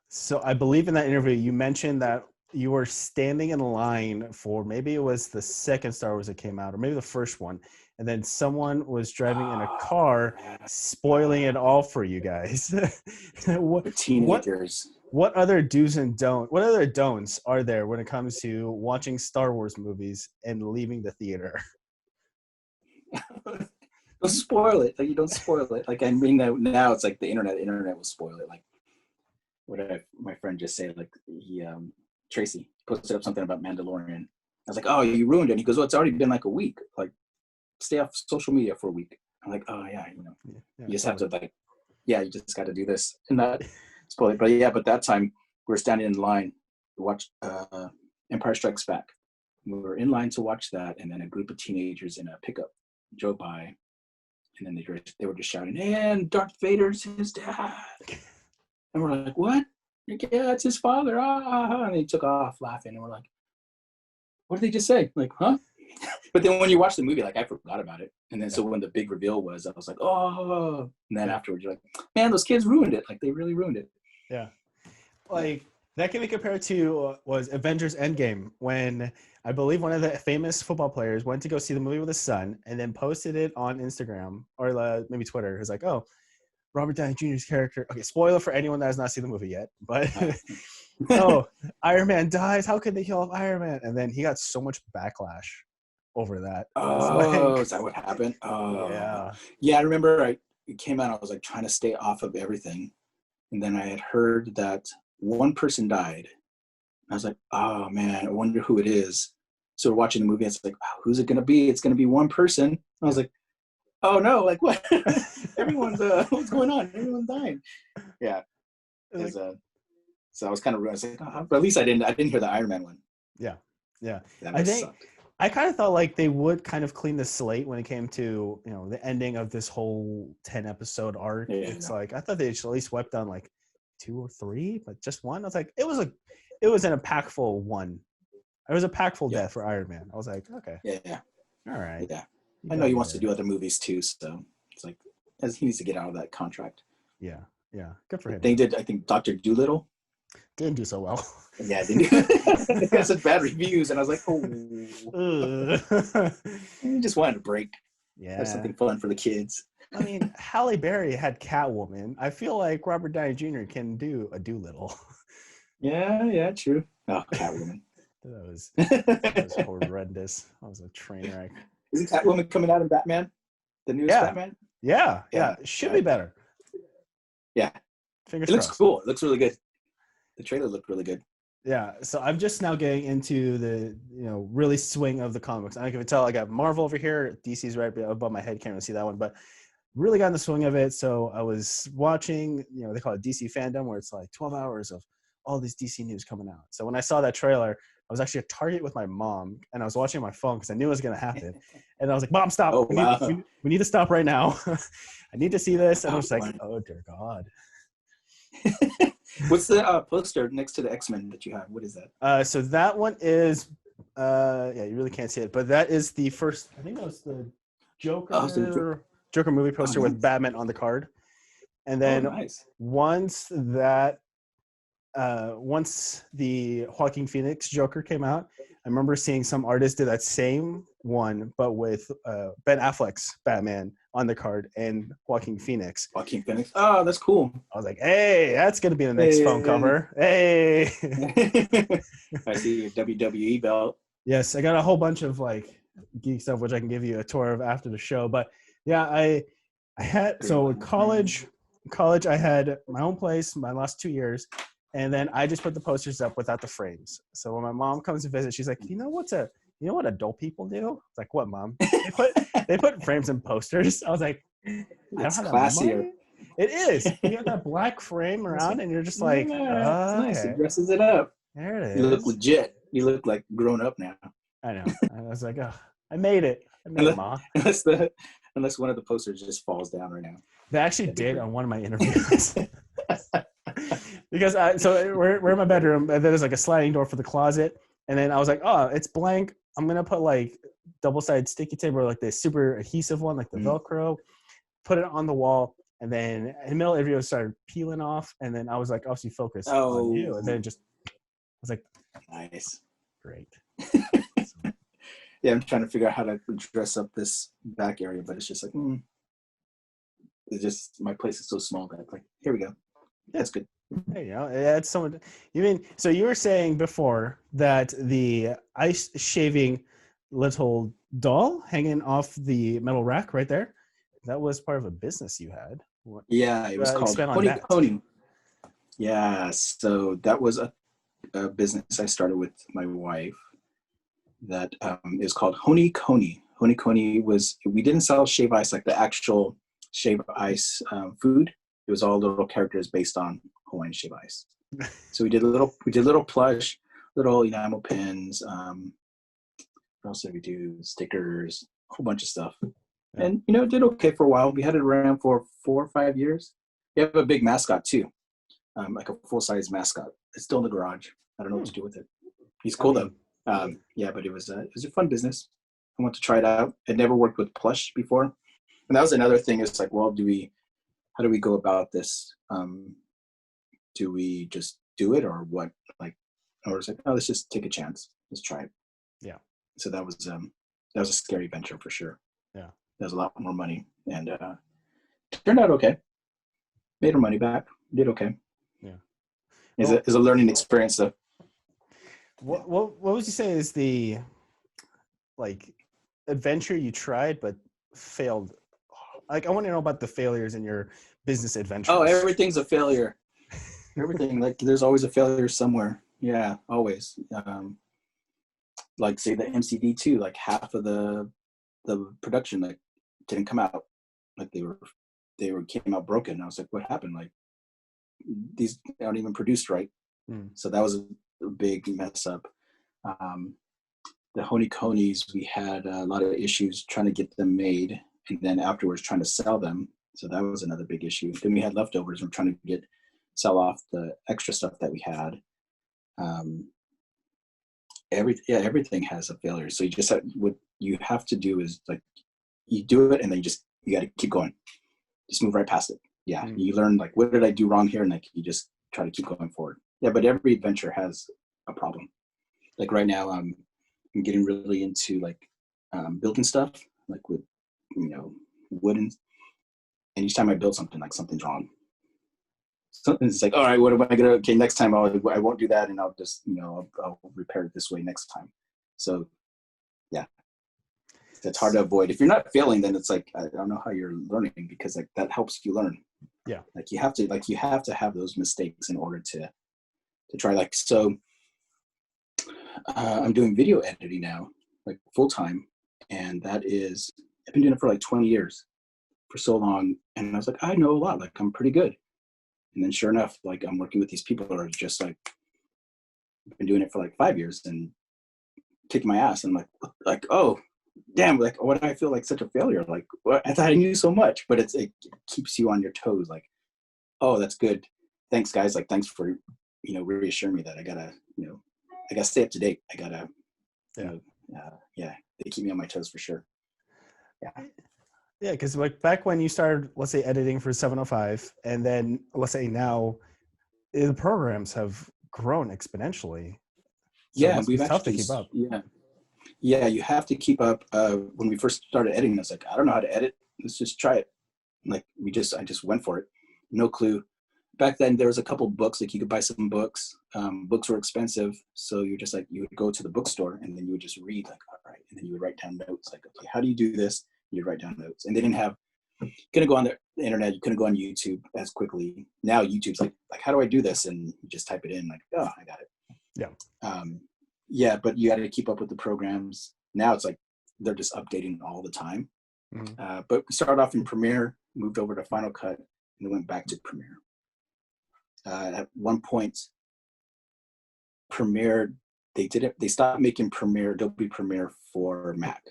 So I believe in that interview you mentioned that you were standing in line for, maybe it was the second Star Wars that came out, or maybe the first one, and then someone was driving in a car, spoiling it all for you guys. The teenagers. What other do's and don'ts? What other don'ts are there when it comes to watching Star Wars movies and leaving the theater? Don't spoil it. Like, you don't spoil it. Like, I mean, now it's like the internet will spoil it. Like, what did my friend just say? Like, Tracy posted up something about Mandalorian. I was like, oh, you ruined it. And he goes, well, it's already been like a week. Like, stay off social media for a week. I'm like, oh yeah, you just have to you just got to do this and not spoil it. But yeah, but that time we were standing in line to watch Empire Strikes Back. We were in line to watch that, and then a group of teenagers in a pickup drove by, and then they were just shouting, and Darth Vader's his dad. And we're like, what? Like, yeah, it's his father. And they took off laughing, and we're like, what did they just say? Like, huh? But then when you watch the movie, like, I forgot about it. And then so when the big reveal was, I was like, oh. And then afterwards, you're like, man, those kids ruined it. Like, they really ruined it. Yeah. Like, that can be compared to was Avengers Endgame, when I believe one of the famous football players went to go see the movie with his son and then posted it on Instagram or maybe Twitter. He was like, oh, Robert Downey Jr.'s character. Okay, spoiler for anyone that has not seen the movie yet. But, oh, Iron Man dies. How could they kill off Iron Man? And then he got so much backlash over that. Oh, is that what happened? Oh, yeah. Yeah, I remember it came out. I was like trying to stay off of everything. And then I had heard that one person died. I was like, oh, man, I wonder who it is. So we're watching the movie. It's like, oh, who's it going to be? It's going to be one person. I was like, oh, no, like what? Everyone's, what's going on? Everyone's dying. Yeah. So I was kind of ruined. I was like, oh, but at least I didn't hear the Iron Man one. Yeah. Yeah. That sucked. I kind of thought like they would kind of clean the slate when it came to, the ending of this whole 10 episode arc. Yeah, it's like, I thought they should at least wipe down like 2 or 3, but just one. I was like, it was an impactful one. It was a impactful death for Iron Man. I was like, okay. Yeah. All right. Yeah. I know he wants to do other movies too, so it's like he needs to get out of that contract. Yeah. Good for him. They did, I think, Dr. Dolittle. Didn't do so well. Yeah, they got such bad reviews, and I was like, oh. I just wanted a break. Yeah. Have something fun for the kids. I mean, Halle Berry had Catwoman. I feel like Robert Downey Jr. can do a Doolittle. Yeah, true. Oh, Catwoman. That was horrendous. That was a train wreck. Isn't Catwoman coming out in Batman? The newest Batman? Yeah. It should be better. Yeah. Fingers crossed. It looks cool. It looks really good. The trailer looked really good. Yeah. So I'm just now getting into the, really swing of the comics. I can tell I got Marvel over here. DC's right above my head. Can't really see that one, but really got in the swing of it. So I was watching, they call it DC fandom, where it's like 12 hours of all this DC news coming out. So when I saw that trailer, I was actually at Target with my mom, and I was watching my phone because I knew it was going to happen. And I was like, Mom, stop. Oh, we need to stop right now. I need to see this. And I was like, oh, dear God. What's the poster next to the X-Men that you have? What is that? So that one is, you really can't see it, but that is the first, I think that was the Joker, Joker movie poster with Batman on the card. And then once the Joaquin Phoenix Joker came out, I remember seeing some artists do that same one, but with Ben Affleck's Batman on the card and Joaquin Phoenix. Oh, that's cool. I was like, hey, that's going to be the next phone cover. Hey. I see your WWE belt. Yes, I got a whole bunch of like geek stuff, which I can give you a tour of after the show. But yeah, I had, so in college, college, I had my own place my last 2 years, and then I just put the posters up without the frames. So when my mom comes to visit, she's like, you know what adult people do? It's like, what, mom? They put frames and posters. I was like, I don't It's have that classier. money. It is. You got that black frame around, and you're just like, Yeah, it's nice. It okay, dresses it up. there it You look is. legit. You look like grown up now. I know. I was like, oh, I made it. I made it, Unless ma. unless the unless one of the posters just falls down right now. They actually That'd be did great. on one of my interviews. Because we're in my bedroom, and then there's like a sliding door for the closet, and then I was like, oh, it's blank. I'm gonna put like double-sided sticky tape or like the super adhesive one, like the Mm. Velcro. Put it on the wall, and then in the middle of the video, it started peeling off, and then I was like, obviously focus on you, and then Oh, just I was like, nice. great. Yeah, I'm trying to figure out how to dress up this back area, but it's just like, it's just my place is so small that like, here we go. That's good. There you go. That's someone. You mean so? You were saying before that the ice shaving little doll hanging off the metal rack right there, that was part of a business you had. What, Yeah, it was called expand on that. Keoni. Yeah, so that was a business I started with my wife that is called Honi Koni. Honi Koni was, we didn't sell shave ice like the actual shave ice food. It was all little characters based on Hawaiian shave ice. So we did little plush, little enamel pins. What else did we do? Stickers, a whole bunch of stuff. Yeah. And it did okay for a while. We had it around for 4 or 5 years. We have a big mascot too, like a full-size mascot. It's still in the garage. I don't know what to do with it. He's cool though. Yeah, but it was a fun business. I want to try it out. It never worked with plush before, and that was another thing. It's like, well, how do we go about this? Do we just do it or what? Like, or it's like, oh, let's just take a chance. Let's try it. Yeah. So that was a scary venture for sure. Yeah. There was a lot more money, and turned out okay. Made our money back. Did okay. Yeah. Is a learning experience though. What would you say is the like adventure you tried but failed? Like I want to know about the failures in your business adventures. Oh, everything's a failure. Everything, like there's always a failure somewhere. Yeah, always. Like say the MCD too, like half of the production like didn't come out. Like they came out broken. I was like, what happened? Like these aren't even produced right. So that was a big mess up. The Honi Konis, we had a lot of issues trying to get them made, and then afterwards trying to sell them. So that was another big issue. Then we had leftovers. We're trying to sell off the extra stuff that we had. Everything has a failure. So what you have to do is like you do it, and then you got to keep going. Just move right past it. Yeah, you learn like what did I do wrong here, and like you just try to keep going forward. Yeah, but every venture has a problem. Like right now, I'm getting really into like building stuff, like with wooden. And each time I build something, like something's wrong. Something's like, all right, what am I gonna? Okay, next time I won't do that, and I'll just I'll repair it this way next time. So yeah, it's hard to avoid. If you're not failing, then it's like I don't know how you're learning, because like that helps you learn. Yeah, like you have to have those mistakes in order to try. Like so, I'm doing video editing now, like full time, and I've been doing it for like 20 years, for so long, and I was like, I know a lot, like I'm pretty good. And then sure enough, like I'm working with these people that are just like been doing it for like 5 years and kicking my ass. And I'm like, oh, damn, like why do I feel like such a failure? Like what? I thought I knew so much, but it keeps you on your toes. Like, oh, that's good. Thanks, guys. Like, thanks for reassuring me that I gotta stay up to date. I gotta, they keep me on my toes for sure. Yeah. Yeah, because like back when you started, let's say editing for 705, and then let's say now, the programs have grown exponentially. So Yeah, it must be we've tough to actually, keep up. yeah, you have to keep up. When we first started editing, I was like, I don't know how to edit. Let's just try it. Like I just went for it. No clue. Back then, there was a couple books, like you could buy some books. Books were expensive, so you're just like, you would go to the bookstore and then you would just read, like, all right, and then you would write down notes, like, okay, how do you do this? You'd write down notes, and they didn't have couldn't go on the internet. You couldn't go on YouTube as quickly. Now YouTube's like how do I do this? And you just type it in, like, oh, I got it. Yeah. Yeah, but you got to keep up with the programs. Now it's like they're just updating all the time. But we started off in Premiere, moved over to Final Cut, and then went back to Premiere. At one point, Premiere, they stopped making Adobe Premiere for Mac.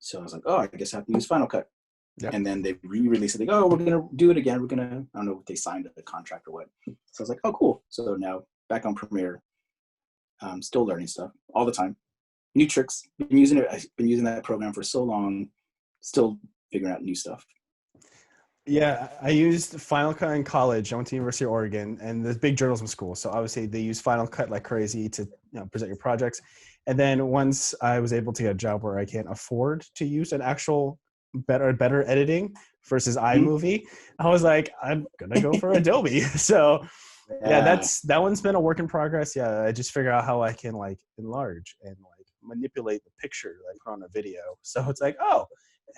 So I was like, oh, I guess I have to use Final Cut. Yep. And then they re-released it. Like, oh, we're going to do it again. I don't know if they signed the contract or what. So I was like, oh, cool. So now back on Premiere, still learning stuff all the time. New tricks. I've been using that program for so long, still figuring out new stuff. Yeah, I used Final Cut in college. I went to University of Oregon, and there's big journalism school. So obviously they use Final Cut like crazy to present your projects. And then once I was able to get a job where I can't afford to use an actual better editing versus iMovie, I was like, I'm gonna go for Adobe. So yeah, that one's been a work in progress. Yeah, I just figure out how I can like enlarge and like manipulate the picture that I put on a video. So it's like, oh,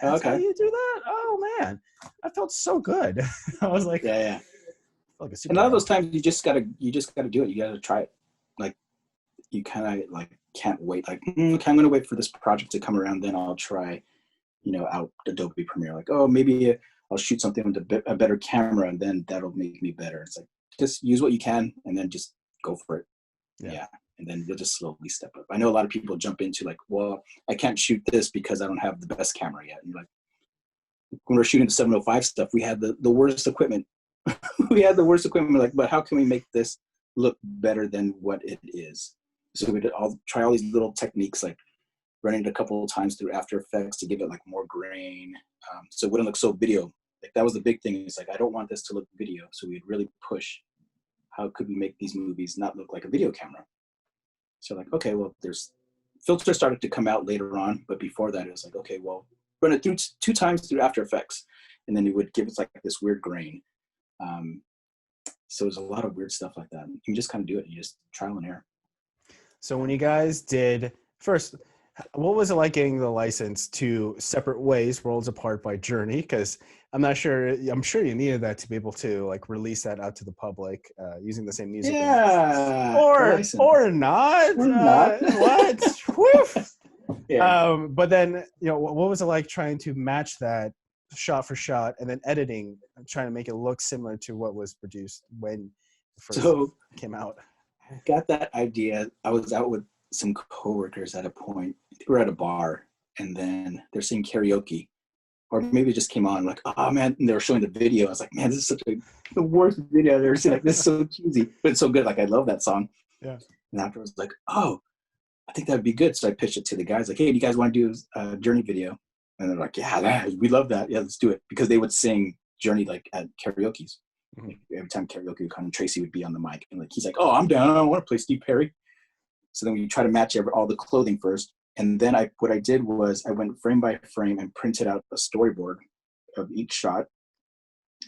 that's how you do that? Oh man, I felt so good. I was like, yeah. Like a and a lot of those times you just gotta do it. You gotta try it. Like you kind of like can't wait. Like okay, I'm gonna wait for this project to come around, then I'll try, out Adobe Premiere. Like, oh, maybe I'll shoot something with a better camera, and then that'll make me better. It's like just use what you can, and then just go for it. Yeah. And then you'll just slowly step up. I know a lot of people jump into like, well, I can't shoot this because I don't have the best camera yet. And you're like, when we're shooting the 705 stuff, we had the worst equipment. We had the worst equipment. Like, but how can we make this look better than what it is? So we try all these little techniques, like running it a couple of times through After Effects to give it like more grain. So it wouldn't look so video. Like that was the big thing. It's like, I don't want this to look video. So we'd really push, how could we make these movies not look like a video camera? So like, okay, well, there's filters started to come out later on, but before that, it was like, okay, well, run it through 2 times through After Effects, and then it would give us like this weird grain. So there's a lot of weird stuff like that. You can just kind of do it. You just trial and error. So when you guys did first, what was it like getting the license to Separate Ways, Worlds Apart by Journey? Because I'm sure you needed that to be able to like release that out to the public using the same music. Yeah. Or not. What? Yeah. But then, what was it like trying to match that shot for shot and then editing, trying to make it look similar to what was produced when it first came out? I got that idea. I was out with some coworkers at a point. We were at a bar, and then they're singing karaoke, or maybe it just came on. Like, oh man! And they were showing the video. I was like, man, this is the worst video I've ever seen. Like, this is so cheesy, but it's so good. Like, I love that song. Yeah. And afterwards, like, oh, I think that would be good. So I pitched it to the guys. Like, hey, do you guys want to do a Journey video? And they're like, yeah, we love that. Yeah, let's do it, because they would sing Journey like at karaoke's. Mm-hmm. Every time karaoke would come, Tracy would be on the mic, and like he's like, oh, I'm down. I want to play Steve Perry. So then we try to match all the clothing first. And then what I did was I went frame by frame and printed out a storyboard of each shot.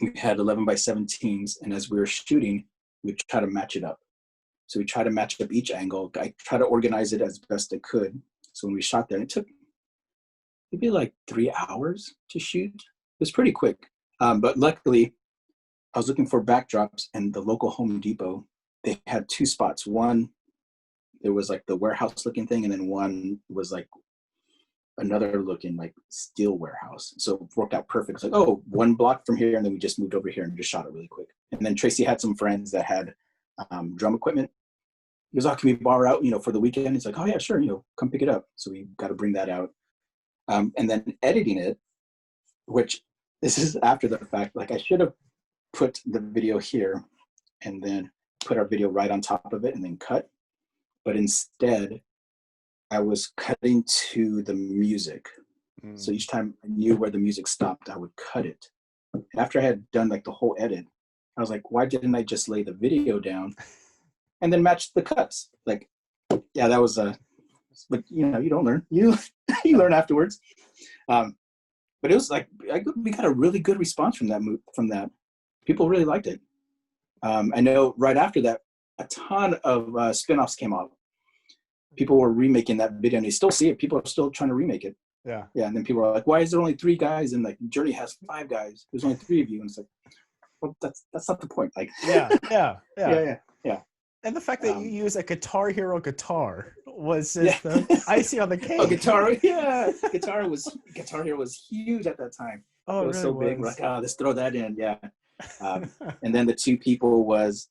We had 11 by 17s. And as we were shooting, we try to match it up. So we try to match up each angle. I try to organize it as best I could. So when we shot there, it took maybe like 3 hours to shoot. It was pretty quick. But luckily, I was looking for backdrops, and the local Home Depot, they had 2 spots. One, there was like the warehouse looking thing, and then one was like another looking like steel warehouse. So it worked out perfect. It's like, oh, 1 block from here, and then we just moved over here and just shot it really quick. And then Tracy had some friends that had drum equipment. He goes, oh, can we borrow out, for the weekend? He's like, oh yeah, sure, come pick it up. So we got to bring that out. And then editing it, which this is after the fact, like I should have put the video here and then put our video right on top of it and then cut. But instead, I was cutting to the music. So each time I knew where the music stopped, I would cut it. After I had done like the whole edit, I was like, why didn't I just lay the video down and then match the cuts? Like, yeah, that was but you don't learn. You learn afterwards. But it was like we got a really good response from that. People really liked it. I know right after that, a ton of spin-offs came out. People were remaking that video, and you still see it. People are still trying to remake it. Yeah. Yeah, and then people are like, why is there only 3 guys? And like Journey has 5 guys. There's only 3 of you. And it's like, well, that's not the point. Like, Yeah. Yeah. Yeah. yeah. And the fact that you use a Guitar Hero guitar was Yeah. just the icing on the Oh, cake. Guitar Hero was huge at that time. Oh, It it was really so big. We're was. like, let's throw that in. Yeah. And then the 2 people was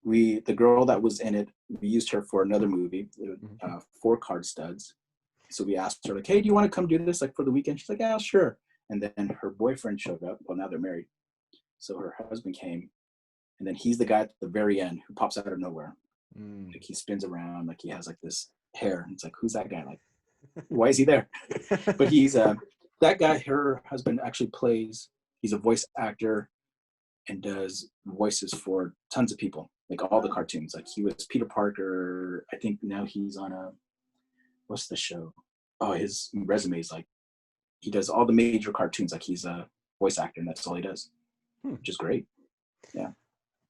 the girl that was in it, we used her for another movie, 4 Card Studs. So we asked her like, hey, do you want to come do this like for the weekend? She's like, yeah, sure. And then her boyfriend showed up. Well, now they're married. So her husband came, and then he's the guy at the very end who pops out of nowhere. Like he spins around, like he has like this hair. And it's like, who's that guy? Like, why is he there? But he's that guy. Her husband actually plays. He's a voice actor and does voices for tons of people, like all the cartoons. Like he was Peter Parker. I think now he's on what's the show? Oh, his resume is like he does all the major cartoons. Like he's a voice actor, and that's all he does, which is great. Yeah.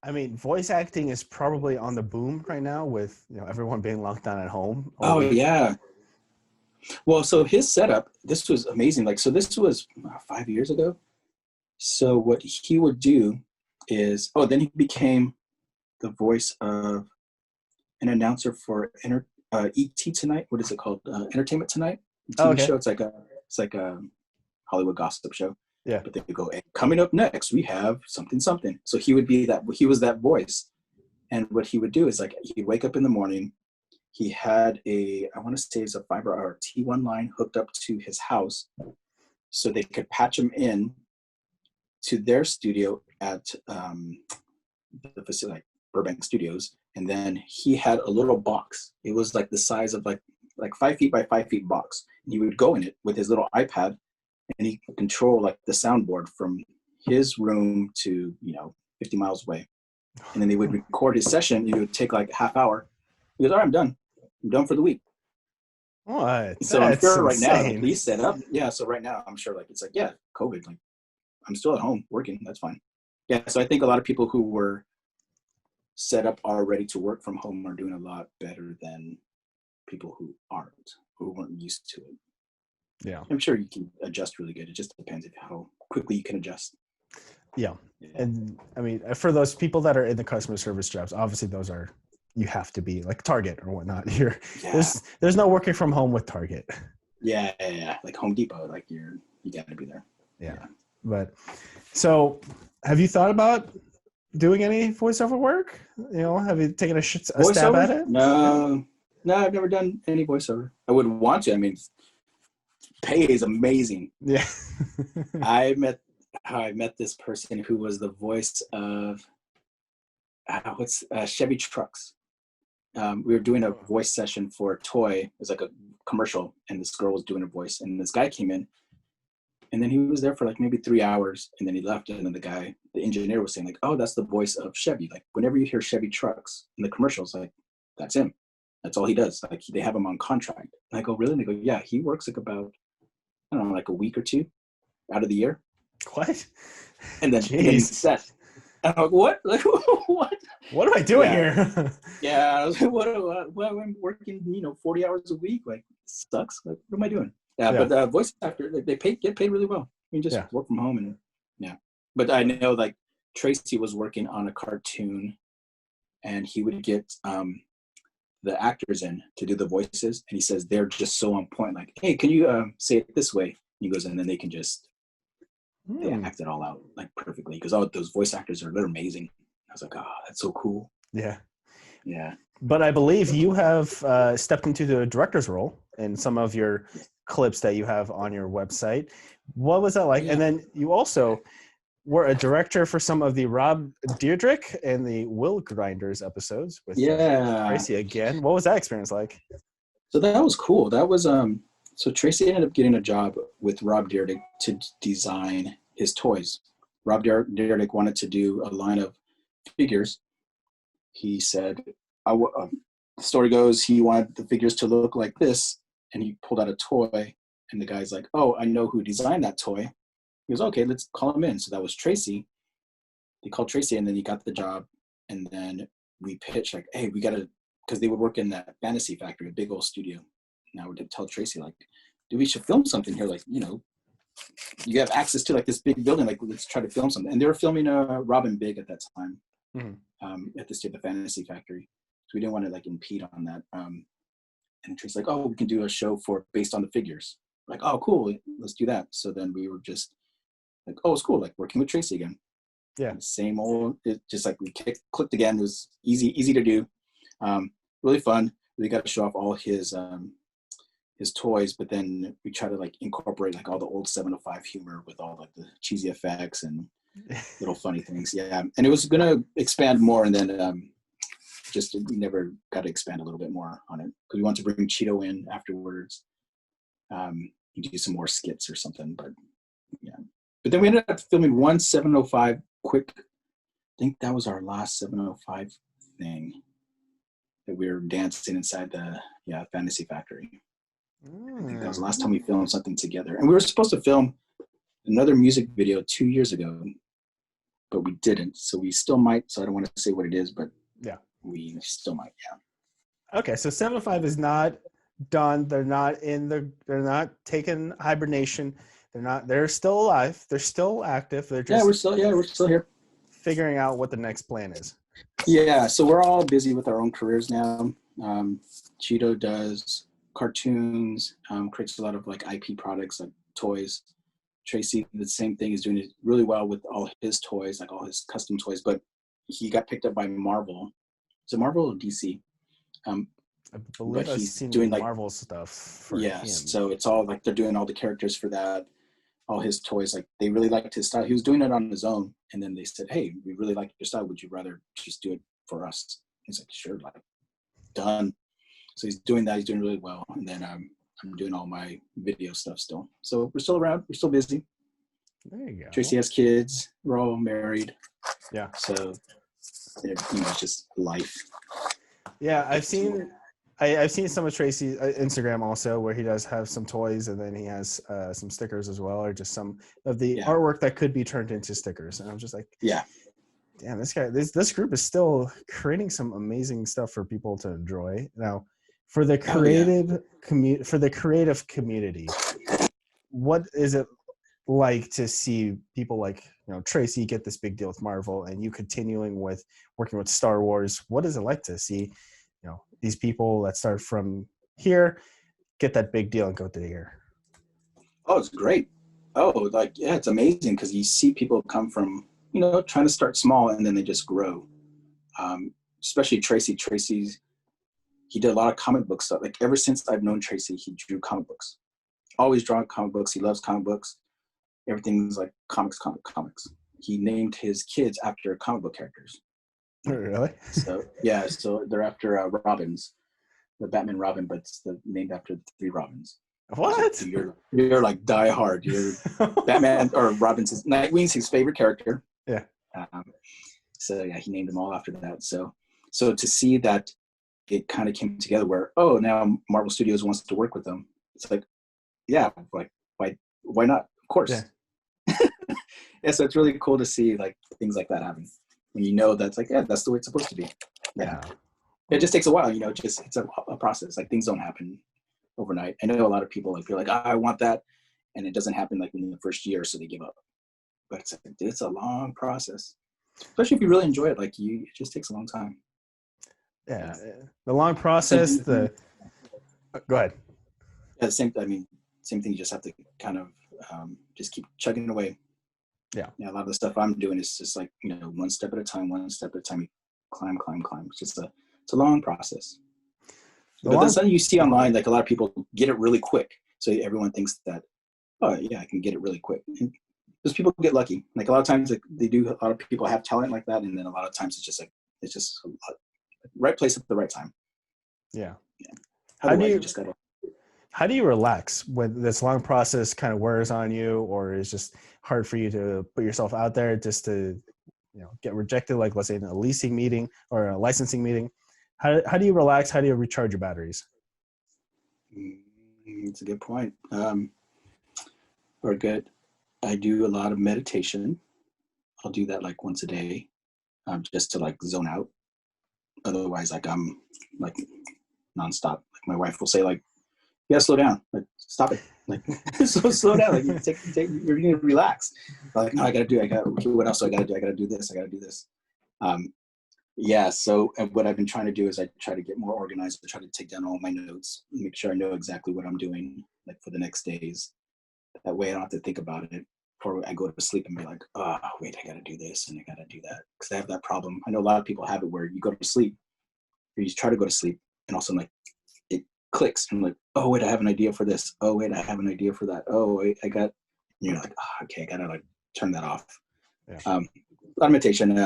I mean, voice acting is probably on the boom right now with everyone being locked down at home. Oh yeah. Well, so his setup, this was amazing. Like, so this was 5 years ago. So what he would do is, then he became the voice of an announcer for ET Tonight. What is it called? Entertainment Tonight. TV show. It's like a Hollywood gossip show. Yeah. But they go, and coming up next, we have something. So he was that voice. And what he would do is like, he'd wake up in the morning. He had I want to say it's a fiber or T1 line hooked up to his house so they could patch him in to their studio at the facility, like Burbank Studios. And then he had a little box. It was like the size of like 5 feet by 5 feet box. And he would go in it with his little iPad, and he could control like the soundboard from his room to 50 miles away. And then they would record his session. It would take like a half hour. He goes, all right, I'm done for the week. What? So That's I'm sure right now, insane. like, he's set up. Yeah. So right now, I'm sure like it's like, yeah, COVID. Like I'm still at home working. That's fine. Yeah. So I think a lot of people who were set up already to work from home are doing a lot better than people who weren't used to it. Yeah. I'm sure you can adjust really good. It just depends on how quickly you can adjust. Yeah. And I mean, for those people that are in the customer service jobs, obviously you have to be like Target or whatnot. There's no working from home with Target. Yeah. Like Home Depot, like you got to be there. Yeah. But so have you thought about doing any voiceover work? Have you taken a stab at it? No, I've never done any voiceover. I would want to. I mean, pay is amazing. Yeah. I met this person who was the voice of Chevy trucks. We were doing a voice session for a toy. It was like a commercial, and this girl was doing a voice, and this guy came in, and then he was there for like maybe 3 hours, and then he left. And then the engineer was saying like, oh, that's the voice of Chevy. Like whenever you hear Chevy trucks in the commercials, like that's him. That's all he does. Like they have him on contract. And I go, really? And they go, yeah, he works like about, I don't know, like a week or 2 out of the year. What? And then he's set. And I'm like, what? Like, what? What am I doing here? Yeah, I was like, what? I'm working, 40 hours a week. Like, sucks. Like, what am I doing? Yeah. But voice actor, they get paid really well. You can just work from home and yeah. But I know like Tracy was working on a cartoon, and he would get the actors in to do the voices, and he says they're just so on point. Like, hey, can you say it this way? And he goes, and then they can just they act it all out like perfectly. Because those voice actors they're amazing. I was like, oh, that's so cool. Yeah. Yeah. But I believe you have stepped into the director's role in some of your clips that you have on your website. What was that like? Yeah. And then you also were a director for some of the Rob Dyrdek and the Will Grinders episodes with Tracy again. What was that experience like? So that was cool. That was so Tracy ended up getting a job with Rob Dyrdek to design his toys. Rob Dyrdek wanted to do a line of figures. He said, the story goes, he wanted the figures to look like this, and he pulled out a toy, and the guy's like, oh, I know who designed that toy. He goes, okay, let's call him in. So that was Tracy. They called Tracy, and then he got the job, and then we pitched like, hey, we got to, because they would work in that Fantasy Factory, a big old studio. And I would tell Tracy like, dude, we should film something here. Like, you have access to like this big building. Like, let's try to film something. And they were filming Robin Big at that time, at the Fantasy Factory. So we didn't want to like impede on that. And Tracy's like, oh, we can do a show based on the figures. Like, oh, cool, let's do that. So then we were just like, oh, it's cool, like working with Tracy again. Yeah. Same old, just like we clicked again. It was easy to do, really fun. We got to show off all his toys, but then we try to like incorporate like all the old 705 humor with all like the cheesy effects and little funny things. Yeah, and it was gonna expand more, and then just we never got to expand a little bit more on it because we wanted to bring Cheeto in afterwards, do some more skits or something. But yeah, but then we ended up filming one 705 quick. I think that was our last 705 thing that we were dancing inside the Fantasy Factory. I think that was the last time we filmed something together. And we were supposed to film another music video 2 years ago, but we didn't. So we still might. So I don't want to say what it is, but yeah, we still might. Yeah. Okay, so 705 is not done. They're not taking hibernation. They're still alive. They're still active. They're just we're still here. Figuring out what the next plan is. Yeah, so we're all busy with our own careers now. Cheeto does cartoons, creates a lot of like IP products like toys. Tracy, the same thing, is doing it really well with all his toys, like all his custom toys, but he got picked up by Marvel. Is it Marvel or DC? I believe I've seen doing like Marvel stuff for him. So it's all like they're doing all the characters for that, all his toys. Like they really liked his style. He was doing it on his own, and then they said, hey, we really like your style, would you rather just do it for us? He's like, sure, like done. So he's doing that. He's doing really well. And then I'm doing all my video stuff still. So we're still around. We're still busy. There you go. Tracy has kids. We're all married. Yeah. So it's just life. Yeah, I've seen some of Tracy's Instagram also, where he does have some toys, and then he has some stickers as well, or just some of the artwork that could be turned into stickers. And I'm just like, damn, this group is still creating some amazing stuff for people to enjoy. Now, for the creative community, what is it like to see people like Tracy get this big deal with Marvel, and you continuing with working with Star Wars? What is it like to see these people that start from here get that big deal and go to here? Oh, it's great. Oh, it's amazing because you see people come from trying to start small, and then they just grow. Especially Tracy. He did a lot of comic book stuff. Like ever since I've known Tracy, he drew comic books. Always drawing comic books. He loves comic books. Everything's like comics. He named his kids after comic book characters. Really? So they're after Robins, the Batman Robin, but it's named after the 3 Robins. What? So you're like die hard. You're Batman or Robin's Nightwing's his favorite character. Yeah. So he named them all after that. So to see that it kind of came together where now Marvel Studios wants to work with them. It's like, like why not? Of course. Yeah. So it's really cool to see like things like that happen when that's like that's the way it's supposed to be. Yeah. It just takes a while, it's a process. Like things don't happen overnight. I know a lot of people feel like I want that, and it doesn't happen like within the first year, so they give up. But it's a long process, especially if you really enjoy it. Like it just takes a long time. Yeah, the long process. Go ahead. Yeah, same thing. You just have to kind of just keep chugging away. Yeah. A lot of the stuff I'm doing is just like one step at a time. You climb. It's a long process. But that's something you see online. Like a lot of people get it really quick, so everyone thinks that, I can get it really quick. And those people get lucky. Like a lot of times, like they do. A lot of people have talent like that, and then a lot of times it's just a lot, right place at the right time. Yeah. How do you relax when this long process kind of wears on you, or is just hard for you to put yourself out there just to get rejected, like let's say in a leasing meeting or a licensing meeting? How do you relax? How do you recharge your batteries? It's a good point. I do a lot of meditation. I'll do that like once a day, just to like zone out. Otherwise, like I'm like nonstop. Like my wife will say, like, you gotta slow down. Like, stop it. Like, so slow down. Like, you need to relax. Like, no, what else do I gotta do? I gotta do this. Um, yeah. So what I've been trying to do is I try to get more organized. I try to take down all my notes, make sure I know exactly what I'm doing, like for the next days. That way I don't have to think about it before I go to sleep and be like, oh, wait, I got to do this and I got to do that. Because I have that problem. I know a lot of people have it where you go to sleep, or you try to go to sleep, and also like it clicks. And I'm like, oh, wait, I have an idea for this. Oh, wait, I have an idea for that. Oh, wait, and you're like, oh, okay, I got to like turn that off. Yeah. A lot of meditation.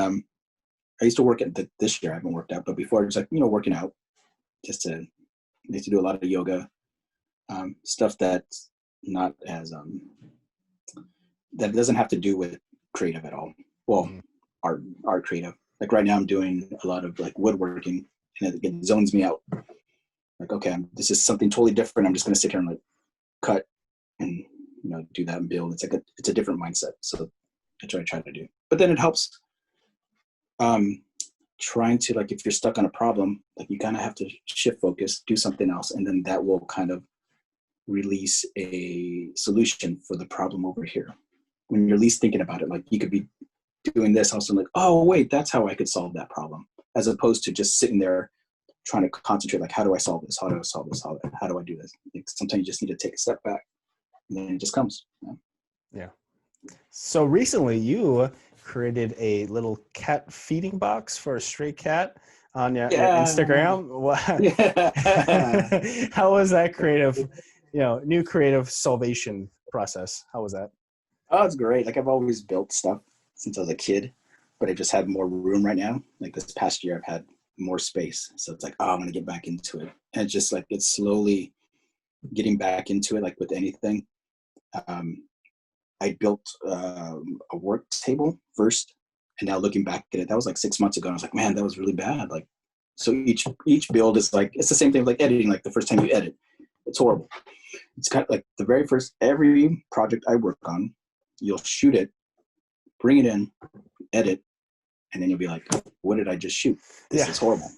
I used to work at this year. I haven't worked out, but before it was like, working out. I used to do a lot of yoga, stuff that's not as that doesn't have to do with creative at all. Well, art creative. Like right now I'm doing a lot of like woodworking, and it zones me out. Like, okay, this is something totally different. I'm just going to sit here and like cut and, do that and build. It's a different mindset. So that's what I try to do. But then it helps trying to, like, if you're stuck on a problem, like you kind of have to shift focus, do something else. And then that will kind of release a solution for the problem over here. When you're least thinking about it, like you could be doing this also like, oh wait, that's how I could solve that problem, as opposed to just sitting there trying to concentrate, like, how do I solve this? How do I solve this? How do I do this? Like, sometimes you just need to take a step back and then it just comes. Yeah. So recently you created a little cat feeding box for a stray cat on your Instagram. Yeah. How was that creative, new creative salvation process? How was that? Oh, it's great. Like, I've always built stuff since I was a kid, but I just have more room right now. Like this past year, I've had more space. So it's like, oh, I'm going to get back into it. And it's just like, it's slowly getting back into it, like with anything. I built a work table first, and now looking back at it, that was like 6 months ago. And I was like, man, that was really bad. Like, so each build is like, it's the same thing like editing. Like the first time you edit, it's horrible. It's kind of like the very first, every project I work on, you'll shoot it, bring it in, edit, and then you'll be like, what did I just shoot? This is horrible.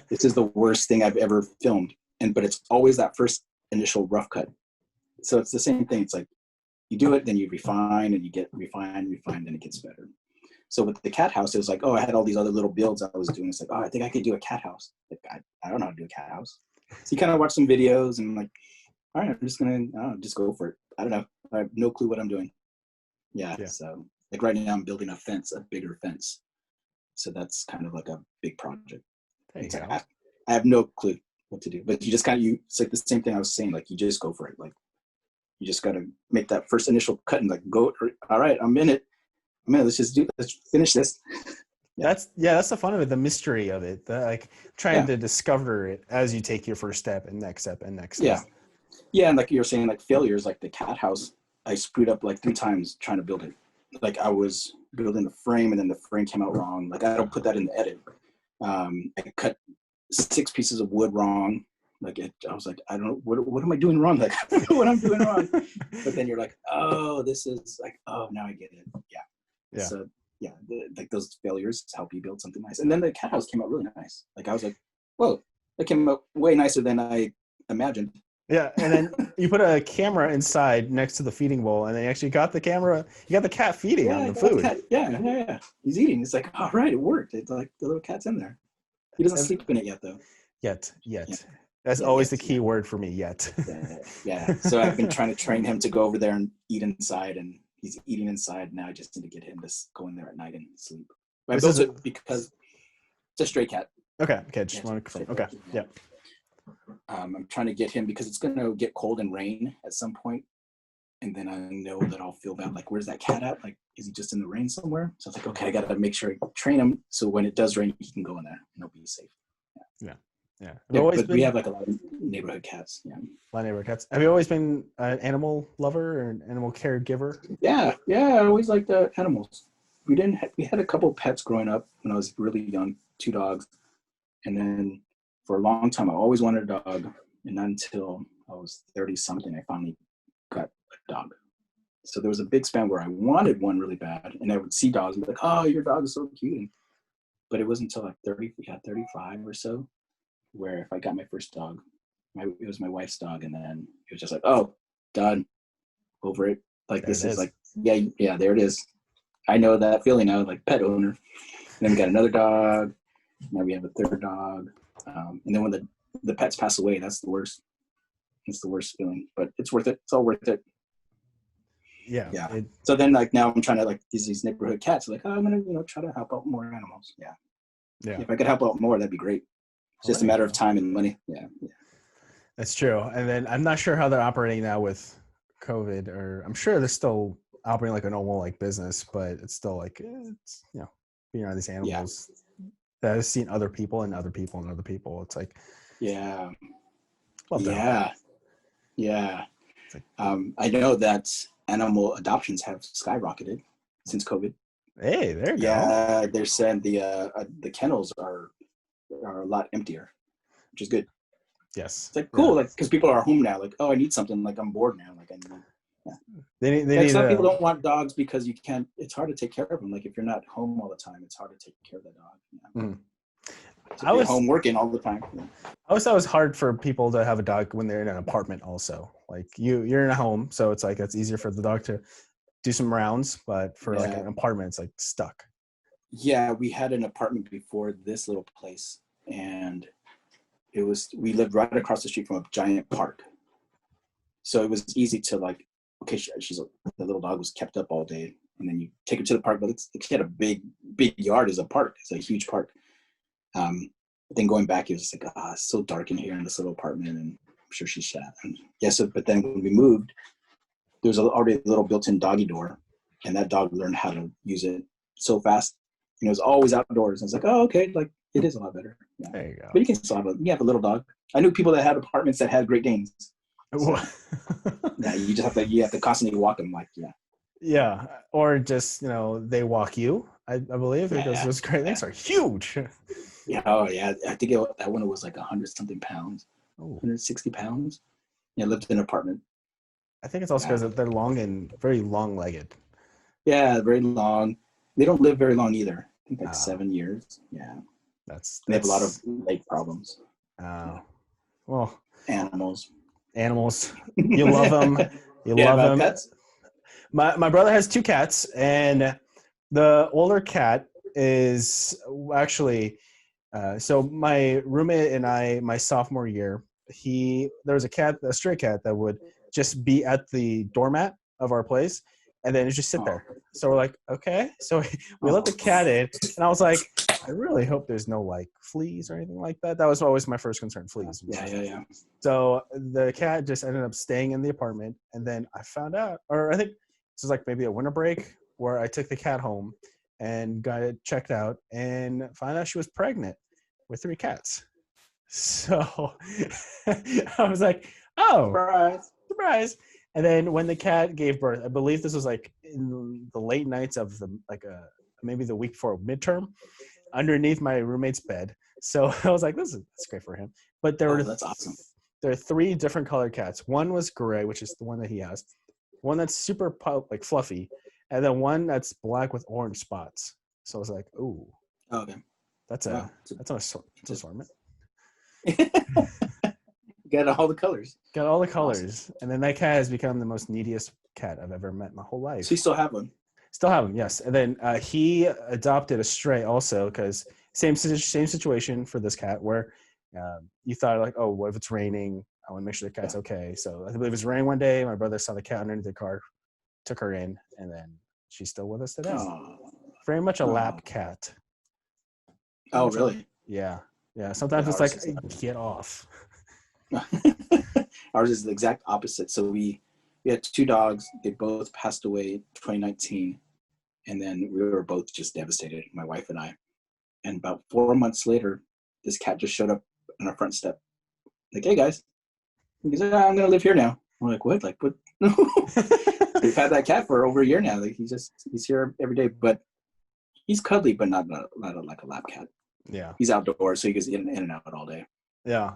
This is the worst thing I've ever filmed. But it's always that first initial rough cut. So it's the same thing. It's like, you do it, then you refine, and you get refine, then it gets better. So with the cat house, it was like, oh, I had all these other little builds I was doing. It's like, oh, I think I could do a cat house. Like, I don't know how to do a cat house. So you kind of watch some videos and like, all right, I'm just going to just go for it. I don't know. I have no clue what I'm doing. Yeah. So like right now I'm building a bigger fence. So that's kind of like a big project. I have no clue what to do, but you just it's like the same thing I was saying, like you just go for it. Like you just got to make that first initial cut and like go, all right, I'm in it. Let's finish this. That's the fun of it, the mystery of it, like trying to discover it as you take your first step and next step and next step. Yeah, and like you're saying, like failures, like the cat house, I screwed up like 3 times trying to build it. Like I was building the frame and then the frame came out wrong. Like I don't put that in the edit. I cut 6 pieces of wood wrong. Like I was like, I don't know, what am I doing wrong? Like what I'm doing wrong. But then you're like, oh, this is like, oh, now I get it. Yeah. So like those failures help you build something nice. And then the cat house came out really nice. Like I was like, whoa, that came out way nicer than I imagined. Yeah, and then you put a camera inside next to the feeding bowl, and then you actually got the camera. You got the cat feeding on the food. Yeah. He's eating. It's like, all right, it worked. It's like the little cat's in there. He doesn't sleep in it yet, though. Yet. That's always the key word for me. Yet. Yeah. So I've been trying to train him to go over there and eat inside, and he's eating inside. Now I just need to get him to go in there at night and sleep. But I built it because it's a stray cat. Okay. Just want to confirm. Okay. Yeah. I'm trying to get him because it's going to get cold and rain at some point. And then I know that I'll feel bad. Like, where's that cat at? Like, is he just in the rain somewhere? So it's like, okay, I got to make sure I train him. So when it does rain, he can go in there and he'll be safe. Yeah. But we have like a lot of neighborhood cats. Yeah. A lot of neighborhood cats. Have you always been an animal lover or an animal caregiver? Yeah. I always liked animals. We had a couple pets growing up when I was really young, 2 dogs. And then for a long time, I always wanted a dog. And not until I was 30 something, I finally got a dog. So there was a big span where I wanted one really bad. And I would see dogs and be like, oh, your dog is so cute. But it wasn't until like 35 or so, where if I got my first dog, it was my wife's dog. And then it was just like, oh, done, over it. Like, There it this is is. like, yeah, yeah, there it is. I know that feeling now, like pet owner. And then we got another dog. Now we have a third dog. And then when the pets pass away, that's the worst. It's the worst feeling, but it's worth it. It's all worth it. Yeah. Yeah. So then, like, now I'm trying to, like, these neighborhood cats. Like, oh, I'm gonna, try to help out more animals. Yeah. Yeah. If I could help out more, that'd be great. It's Well, just a there you matter of go. time and money. Yeah. Yeah. That's true. And then I'm not sure how they're operating now with COVID, or I'm sure they're still operating like a normal like business, but it's still like it's being around these Yeah. animals that I've seen other people and other people and other people. It's like Yeah. love to help out. Yeah. Yeah. It's like, I know that animal adoptions have skyrocketed since COVID. hey, there you go. Yeah, they're saying the kennels are a lot emptier, which is good. Yes. It's like Yeah. cool, like, because people are home now. Like, oh, I need something. Like, I'm bored now. Like, I need. Yeah. They Like, need some people a don't want dogs because you can't. It's hard to take care of them. Like, if you're not home all the time, it's hard to take care of the dog. Yeah. mm. So I if you're was home working all the time. Yeah. I always thought it was hard for people to have a dog when they're in an apartment also. Like you're in a home, so it's like it's easier for the dog to do some rounds, but for like Yeah. an apartment it's like stuck. Yeah, we had an apartment before this little place, and we lived right across the street from a giant park. So it was easy to, like, okay, the little dog was kept up all day, and then you take her to the park. But she had a big yard as a park. It's a huge park. But then going back, it was just like, it's so dark in here in this little apartment, and I'm sure she's shat. And yeah, but then when we moved, there was already a little built-in doggy door, and that dog learned how to use it so fast. It was always outdoors. And it's like, oh, okay, like, it is a lot better. Yeah, There you go. but you can still have a little dog. I knew people that had apartments that had Great Danes. So, yeah, you have to constantly walk them. Like, yeah. Yeah, or just they walk you. I believe because Yeah, those great things are huge. yeah. Oh, yeah. I think that one was like 100-something pounds, Oh, 160 pounds. Yeah, lived in an apartment. I think it's also Yeah. because they're long and very long-legged. Yeah, very long. They don't live very long either. I think like 7 years. Yeah. That's They have a lot of leg problems. well, Animals. animals. You love them. You Yeah, love about them. pets. My brother has 2 cats, and the older cat is actually so my roommate and I, my sophomore year, there was a stray cat that would just be at the doormat of our place, and then it just sit there. So we're like, okay. So we let the cat in, and I was like, I really hope there's no like fleas or anything like that. That was always my first concern, fleas. Yeah. So the cat just ended up staying in the apartment, and then I found out, or I think this was like maybe a winter break where I took the cat home and got it checked out and found out she was pregnant with 3 cats. So I was like, oh, surprise. And then when the cat gave birth, I believe this was like in the late nights of maybe the week before midterm, underneath my roommate's bed. So I was like, that's great for him. But That's awesome. there are 3 different colored cats. One was gray, which is the one that he has. One that's super like fluffy, and then one that's black with orange spots. So I was like, ooh, Okay. that's Wow. an assortment. Got all the colors. Got all the colors. Awesome. And then that cat has become the most neediest cat I've ever met in my whole life. So you still have one? Still have him, yes. And then he adopted a stray also because same situation for this cat where you thought like, oh, what if it's raining? I want to make sure the cat's okay. So I believe it was raining one day. My brother saw the cat underneath the car, took her in, and then she's still with us today. Very much a lap cat. Oh, really? Yeah. Sometimes it's like, get off. Ours is the exact opposite. So we had 2 dogs. They both passed away in 2019. And then we were both just devastated, my wife and I. And about 4 months later, this cat just showed up on our front step. Like, hey, guys. He said, I'm going to live here now. We're like, what? Like, what? We've had that cat for over a year now. Like, he's here every day. But he's cuddly, but not like a lap cat. Yeah. He's outdoors, so he goes in and out all day. Yeah.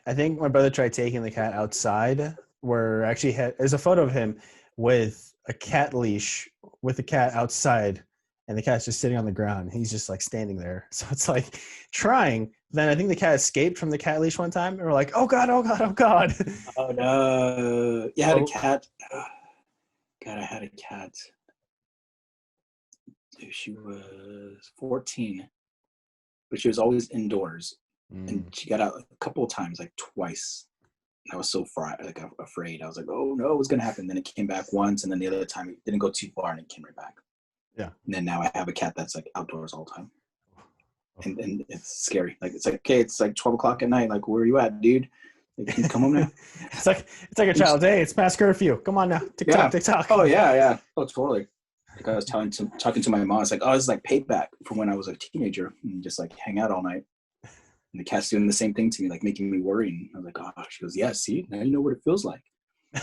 I think my brother tried taking the cat outside where actually there's a photo of him with a cat leash with the cat outside, and the cat's just sitting on the ground. He's just like standing there. So it's like trying, then I think the cat escaped from the cat leash one time, and we're like, oh god, oh god, oh god. Oh no! You had a Oh, cat. God, I had a cat. She was 14, but she was always indoors, and mm, she got out a couple of times, like twice. I was so afraid. I was like, oh no, what's gonna happen? Then it came back once, and then the other time it didn't go too far, and it came right back. yeah. And then now I have a cat that's like outdoors all the time, and it's scary. Like it's like, okay, it's like 12 o'clock at night. Like, where are you at, dude? Like, can you come home now? It's like a child. Hey, it's past curfew. Come on now. Tick Yeah. tock, tick tock. Oh yeah, yeah. Oh totally. Like I was talking to my mom. It's like, oh, this is like payback from when I was a teenager and just like hang out all night. And the cat's doing the same thing to me, like making me worry. And I was like, oh, she goes, yeah, see, now you know what it feels like. And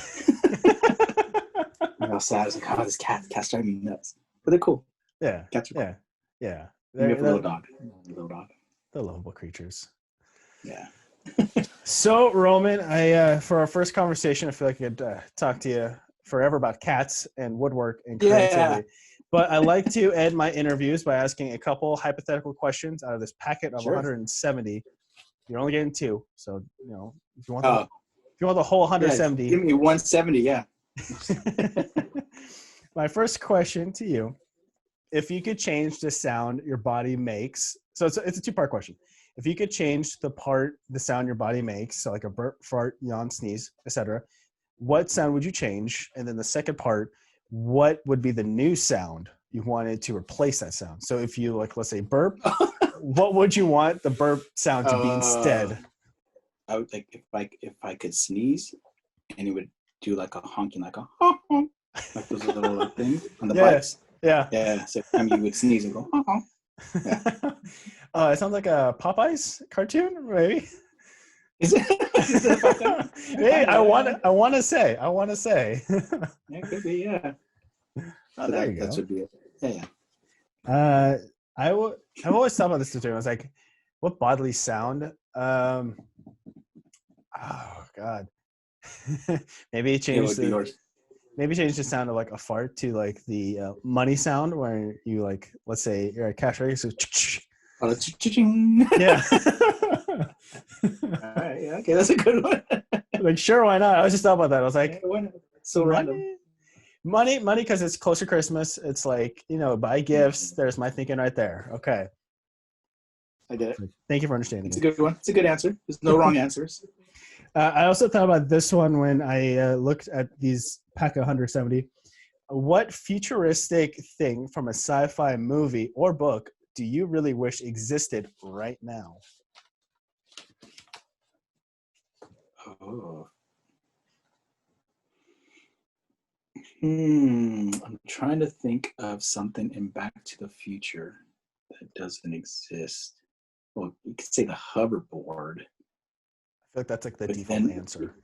I was sad. I was like, oh, this cat's driving me nuts. But they're cool. Yeah. Cats are cool. Yeah. Yeah. We have a They're, little dog. they're lovable creatures. Yeah. So, Roman, I for our first conversation, I feel like I could talk to you forever about cats and woodwork and creativity. Yeah. But I like to end my interviews by asking a couple hypothetical questions out of this packet of Sure. 170. You're only getting two, so you know if you want the whole Yeah, 170. give me 170. Yeah. My first question to you: if you could change the sound your body makes, so it's a two-part question. If you could change the sound your body makes, so like a burp, fart, yawn, sneeze, etc., what sound would you change? And then the second part, what would be the new sound you wanted to replace that sound? So if you like, let's say burp, what would you want the burp sound to be instead? I would like if I could sneeze, and it would do like a honking, like a honk, honk, like those little like, things on the bikes. Yeah. Yeah. So you would sneeze and go honk, honk. Yeah. It sounds like a Popeyes cartoon, maybe. Is it? Hey, I want to say. Yeah, could be. Yeah. Oh, So there you that go. should be it. Yeah. I've always thought about this too. I was like, what bodily sound? Oh God. Maybe It would be yours. change the sound of like a fart to like the money sound where you like, let's say you're at cash register. Oh, cha-ching. Yeah. All right. Yeah. Okay, that's a good one. Like, sure, why not? I was just thought about that. I was like, so random. Money, because it's close to Christmas. It's like, buy gifts. There's my thinking right there. Okay. I get it. Thank you for understanding. It's a good one. It's a good answer. There's no wrong answers. I also thought about this one when I looked at these pack of 170. What futuristic thing from a sci-fi movie or book do you really wish existed right now? Oh. I'm trying to think of something in Back to the Future that doesn't exist. Well, you could say the hoverboard. I feel like that's like the But default then- answer.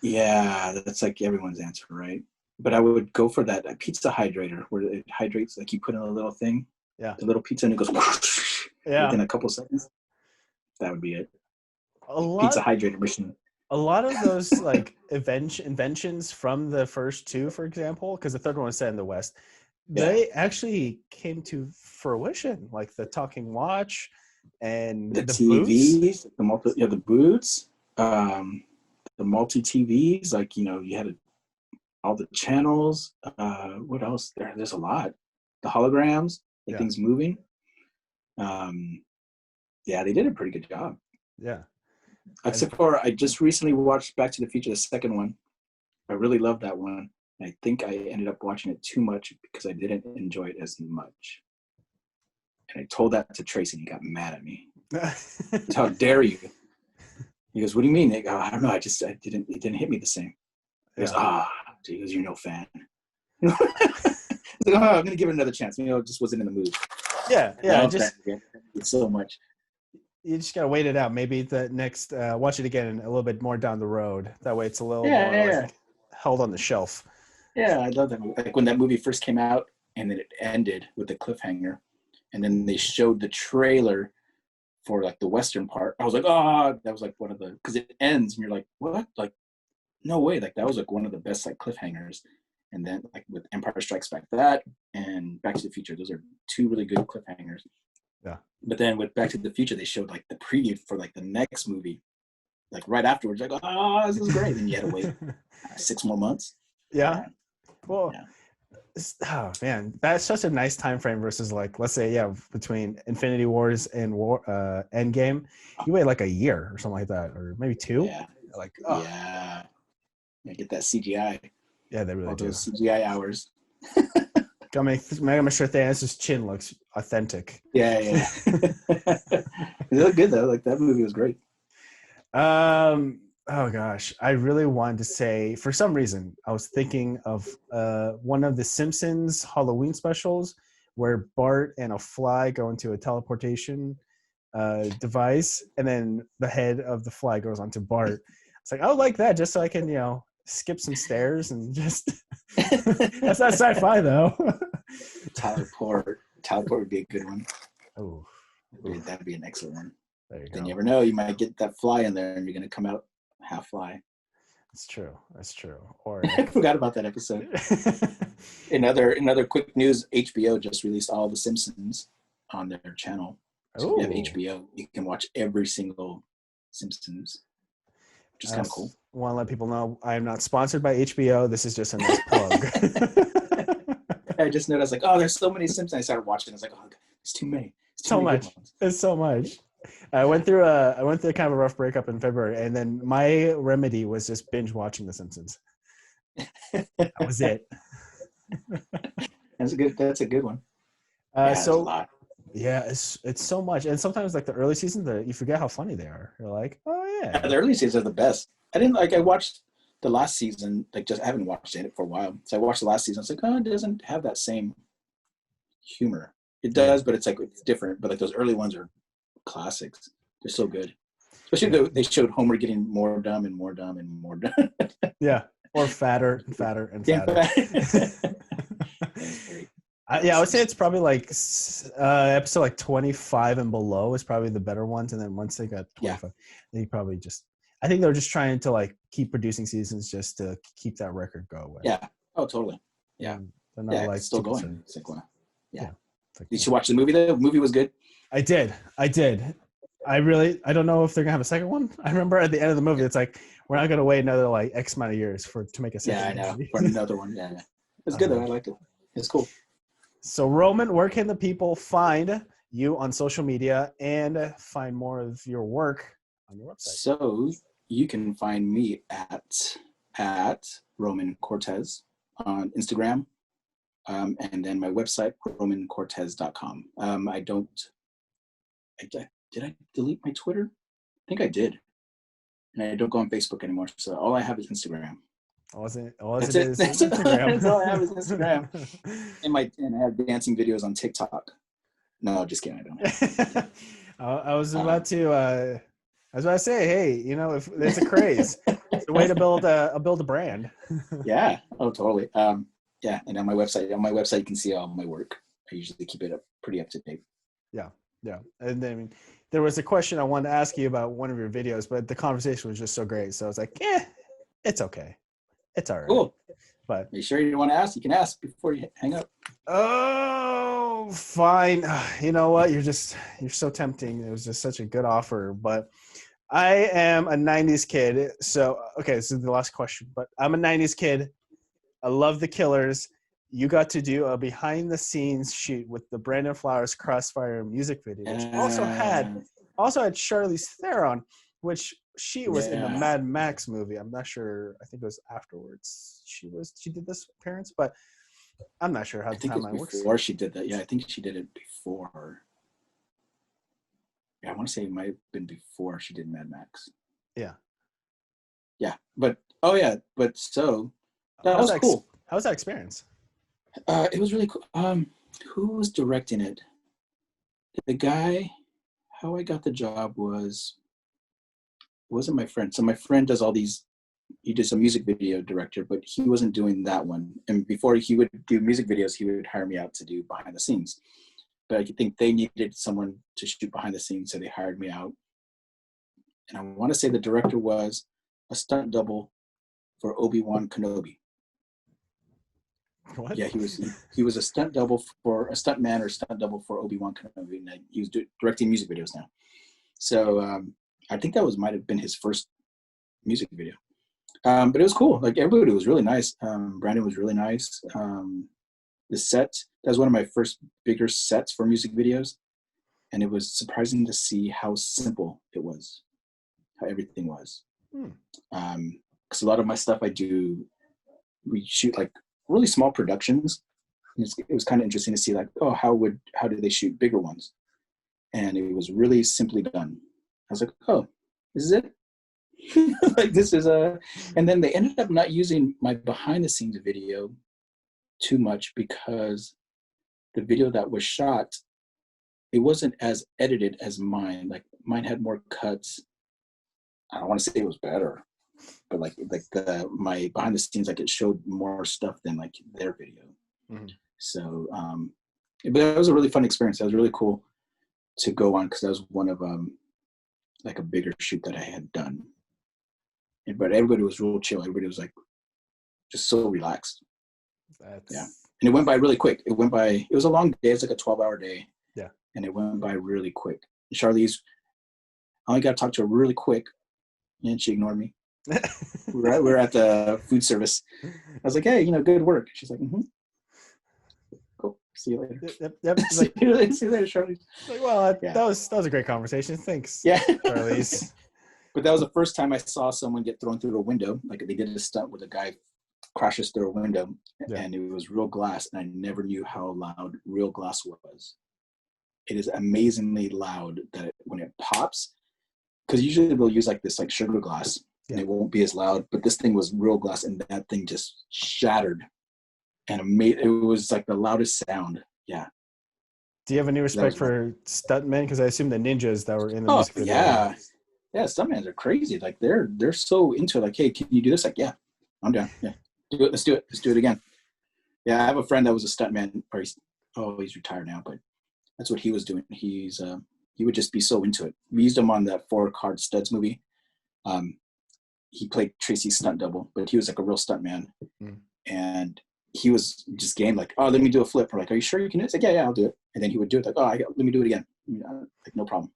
Yeah, that's like everyone's answer, right? But I would go for that pizza hydrator where it hydrates, like you put in a little thing, Yeah. the little pizza, and it goes Yeah. within a couple seconds. That would be it. A Pizza lot, hydrator machine. a lot of those like inventions from the first two, for example, because the third one was set in the West, they actually came to fruition, like the talking watch and The the TVs, boots. the boots, the multi TVs. Like you had all the channels. What else? There's a lot. The holograms, Yeah. things moving. Yeah, they did a pretty good job. Yeah. Except for I just recently watched Back to the Future, the second one. I really loved that one. I think I ended up watching it too much because I didn't enjoy it as much. And I told that to Tracy, and he got mad at me. How dare you? He goes, "What do you mean?" I go, "I don't know. It didn't hit me the same." He goes, he goes, "You're no fan." I was like, I'm gonna give it another chance. Just wasn't in the mood. Yeah. It's so much. You just gotta wait it out. Maybe the next watch it again a little bit more down the road. That way it's a little more like held on the shelf. Yeah, I love that movie. Like when that movie first came out, and then it ended with the cliffhanger, and then they showed the trailer for like the western part. I was like, that was like one of the, because it ends and you're like, what? Like, no way. Like that was like one of the best like cliffhangers. And then like with Empire Strikes Back, that and Back to the Future, those are two really good cliffhangers. Yeah. But then with Back to the Future, they showed like the preview for like the next movie, like right afterwards. Like, oh, this is great. Then you had to wait 6 more months. Yeah. Yeah, Well, yeah, oh man, that's such a nice time frame versus like, let's say, yeah, between Infinity Wars and Endgame, you wait like a year or something like that, or maybe two. yeah, Like, oh yeah. You get that CGI, yeah, they really all do. those CGI hours. Gotta make sure Thanos' chin looks authentic. Yeah, yeah. It looked good though. Like that movie was great. Oh gosh, I really wanted to say, for some reason, I was thinking of one of the Simpsons Halloween specials where Bart and a fly go into a teleportation device, and then the head of the fly goes onto Bart. It's like, I would like that just so I can, skip some stairs and just. That's not sci-fi though. Teleport. Teleport would be a good one. Oh, That'd be an excellent one. there you Then you go. never know. You might get that fly in there, and you're gonna come out half fly. That's true. That's true. Or I forgot about that episode. In other quick news, HBO just released all the Simpsons on their channel. So if you have oh, HBO, you can watch every single Simpsons, which is I kind of cool. want to let people know I am not sponsored by HBO. This is just a nice plug. I just noticed, like, oh, there's so many Simpsons. I started watching. I was like, oh, there's too many. There's too So many much. good ones. It's so much. I went through kind of a rough breakup in February, and then my remedy was just binge watching The Simpsons. That was it. That's a good one. Yeah, there's a So lot. yeah, it's so much, and sometimes like the early seasons, you forget how funny they are. You're like, oh Yeah, yeah, the early seasons are the best. I didn't like. I watched the last season. Like, just I haven't watched it for a while. So I watched the last season. I was like, oh, it doesn't have that same humor. It yeah, does, but it's different. But like those early ones are classics. They're so good. Especially yeah, they showed Homer getting more dumb and more dumb and more dumb. yeah. Or fatter and fatter and Yeah, fatter. that's great. Yeah, I would say it's probably like episode like 25 and below is probably the better ones, and then once they got Yeah, 25, they probably just. I think they're just trying to like keep producing seasons just to keep that record going. yeah. Oh, totally. Yeah, They're not yeah. like It's still too going. concerned. It's like, wow. Yeah. Yeah. It's like, Did you watch the movie? The movie was good. I did. I did. I don't know if they're gonna have a second one. I remember at the end of the movie, it's like we're not gonna wait another like X amount of years to make a second. Yeah, I know. movie. For another one. Yeah, yeah. It's good though. I liked it. It's cool. So Roman, where can the people find you on social media and find more of your work on your website? So you can find me at Roman Cortez on Instagram, and then my website romancortez.com. Did I delete my Twitter? I think I did, and I don't go on Facebook anymore. So all I have is Instagram. That's it. That's it. Instagram. That's all I have is Instagram. And I have dancing videos on TikTok. No, just kidding. I don't. I was about to say, hey, if there's a craze, it's a way to build a brand. Yeah. Oh, totally. Yeah. And on my website, you can see all my work. I usually keep it pretty up to date. Yeah. Yeah. And then there was a question I wanted to ask you about one of your videos, but the conversation was just so great. So I was like, it's okay. It's all right. Cool. But are you sure you want to ask? You can ask before you hang up. Oh, fine. You know what? You're so tempting. It was just such a good offer. But I am a 90s kid. So, okay, this is the last question. But I'm a 90s kid. I love the Killers. You got to do a behind-the-scenes shoot with the Brandon Flowers Crossfire music video, which also had Charlize Theron, which she was in the Mad Max movie. I'm not sure. I think it was afterwards. She did this appearance, but I'm not sure how the timeline works. Before she did that. Yeah, I think she did it before. Yeah, I want to say it might have been before she did Mad Max. Yeah. Yeah, but so that was cool. How was that experience? It was really cool. Who was directing it? The guy. How I got the job wasn't my friend. So my friend does all these. He did some music video director, but he wasn't doing that one. And before he would do music videos, he would hire me out to do behind the scenes. But I think they needed someone to shoot behind the scenes, so they hired me out. And I want to say the director was a stunt double for Obi-Wan Kenobi. What? Yeah, he was a stunt double for a stunt man or stunt double for Obi-Wan Kenobi, and he was directing music videos now. So I think that might have been his first music video. But it was cool. Like everybody was really nice. Brandon was really nice. The set, that was one of my first bigger sets for music videos, and it was surprising to see how simple it was, how everything was. Because a lot of my stuff we shoot like really small productions. It was kind of interesting to see like, oh, how do they shoot bigger ones? And it was really simply done. I was like, oh, this is it. Like this is and then they ended up not using my behind the scenes video too much because the video that was shot, it wasn't as edited as mine. Like mine had more cuts. I don't want to say it was better, but like my behind the scenes, like it showed more stuff than like their video. So but it was a really fun experience. That was really cool to go on because that was one of like a bigger shoot that I had done. But everybody was real chill. Everybody was like just so relaxed. Yeah. And it went by really quick. It was a long day. It's like a 12-hour day. Yeah. And it went by really quick. Charlize, I only got to talk to her really quick, and she ignored me. we were at the food service. I was like, hey, good work. She's like, cool. See you later. Yep. See you later, Charlize. Like, well, that was a great conversation. Thanks. Yeah. Charlize. But that was the first time I saw someone get thrown through a window. Like they did a stunt with a guy crashes through a window, and it was real glass, and I never knew how loud real glass was. It is amazingly loud when it pops, because usually they'll use like this like sugar glass, and it won't be as loud. But this thing was real glass, and that thing just shattered, and it was like the loudest sound. Yeah. Do you have any respect for stuntmen? Because I assume the ninjas that were in the music video. Yeah, stuntmen are crazy. Like they're so into it. Like, hey, can you do this? Like, yeah, I'm down. Yeah, do it. Let's do it. Let's do it again. Yeah, I have a friend that was a stuntman. He's retired now, but that's what he was doing. He would just be so into it. We used him on that 4-Card Studs movie. He played Tracy's stunt double, but he was like a real stuntman, and he was just game. Like, oh, let me do a flip. We're like, are you sure you can do it? It's like, yeah, I'll do it. And then he would do it. Like, oh, let me do it again. Like, no problem.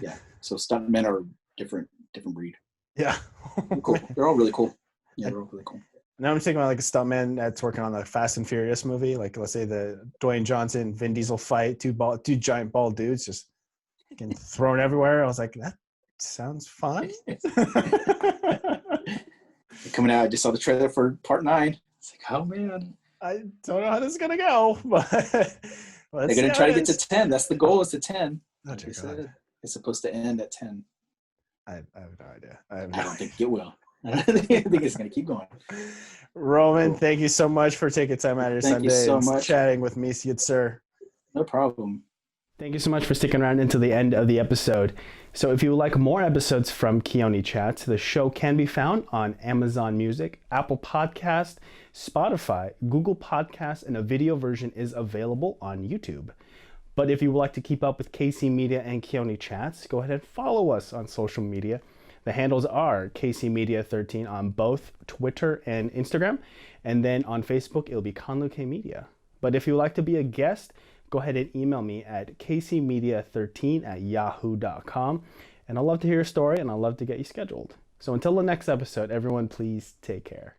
Yeah. So stuntmen are different breed. Yeah. Cool. They're all really cool. Yeah, they're all really cool. Now I'm thinking about like a stuntman that's working on the Fast and Furious movie. Like let's say the Dwayne Johnson, Vin Diesel fight, two giant bald dudes just getting thrown everywhere. I was like, that sounds fun. Coming out, I just saw the trailer for part 9. It's like, oh man. I don't know how this is gonna go, but they're gonna try to get to 10. That's the goal, is to 10. Oh, dear God. It's supposed to end at 10. I have no idea. I don't think it will. I think it's going to keep going. Roman, Thank you so much for taking time out of your Sunday and chatting with me, good sir. No problem. Thank you so much for sticking around until the end of the episode. So if you would like more episodes from Keoni Chats, the show can be found on Amazon Music, Apple Podcast, Spotify, Google Podcasts, and a video version is available on YouTube. But if you would like to keep up with KC Media and Keoni Chats, go ahead and follow us on social media. The handles are KC Media 13 on both Twitter and Instagram. And then on Facebook, it'll be Conluke Media. But if you would like to be a guest, go ahead and email me at kcmedia13@yahoo.com. And I'd love to hear your story, and I'd love to get you scheduled. So until the next episode, everyone, please take care.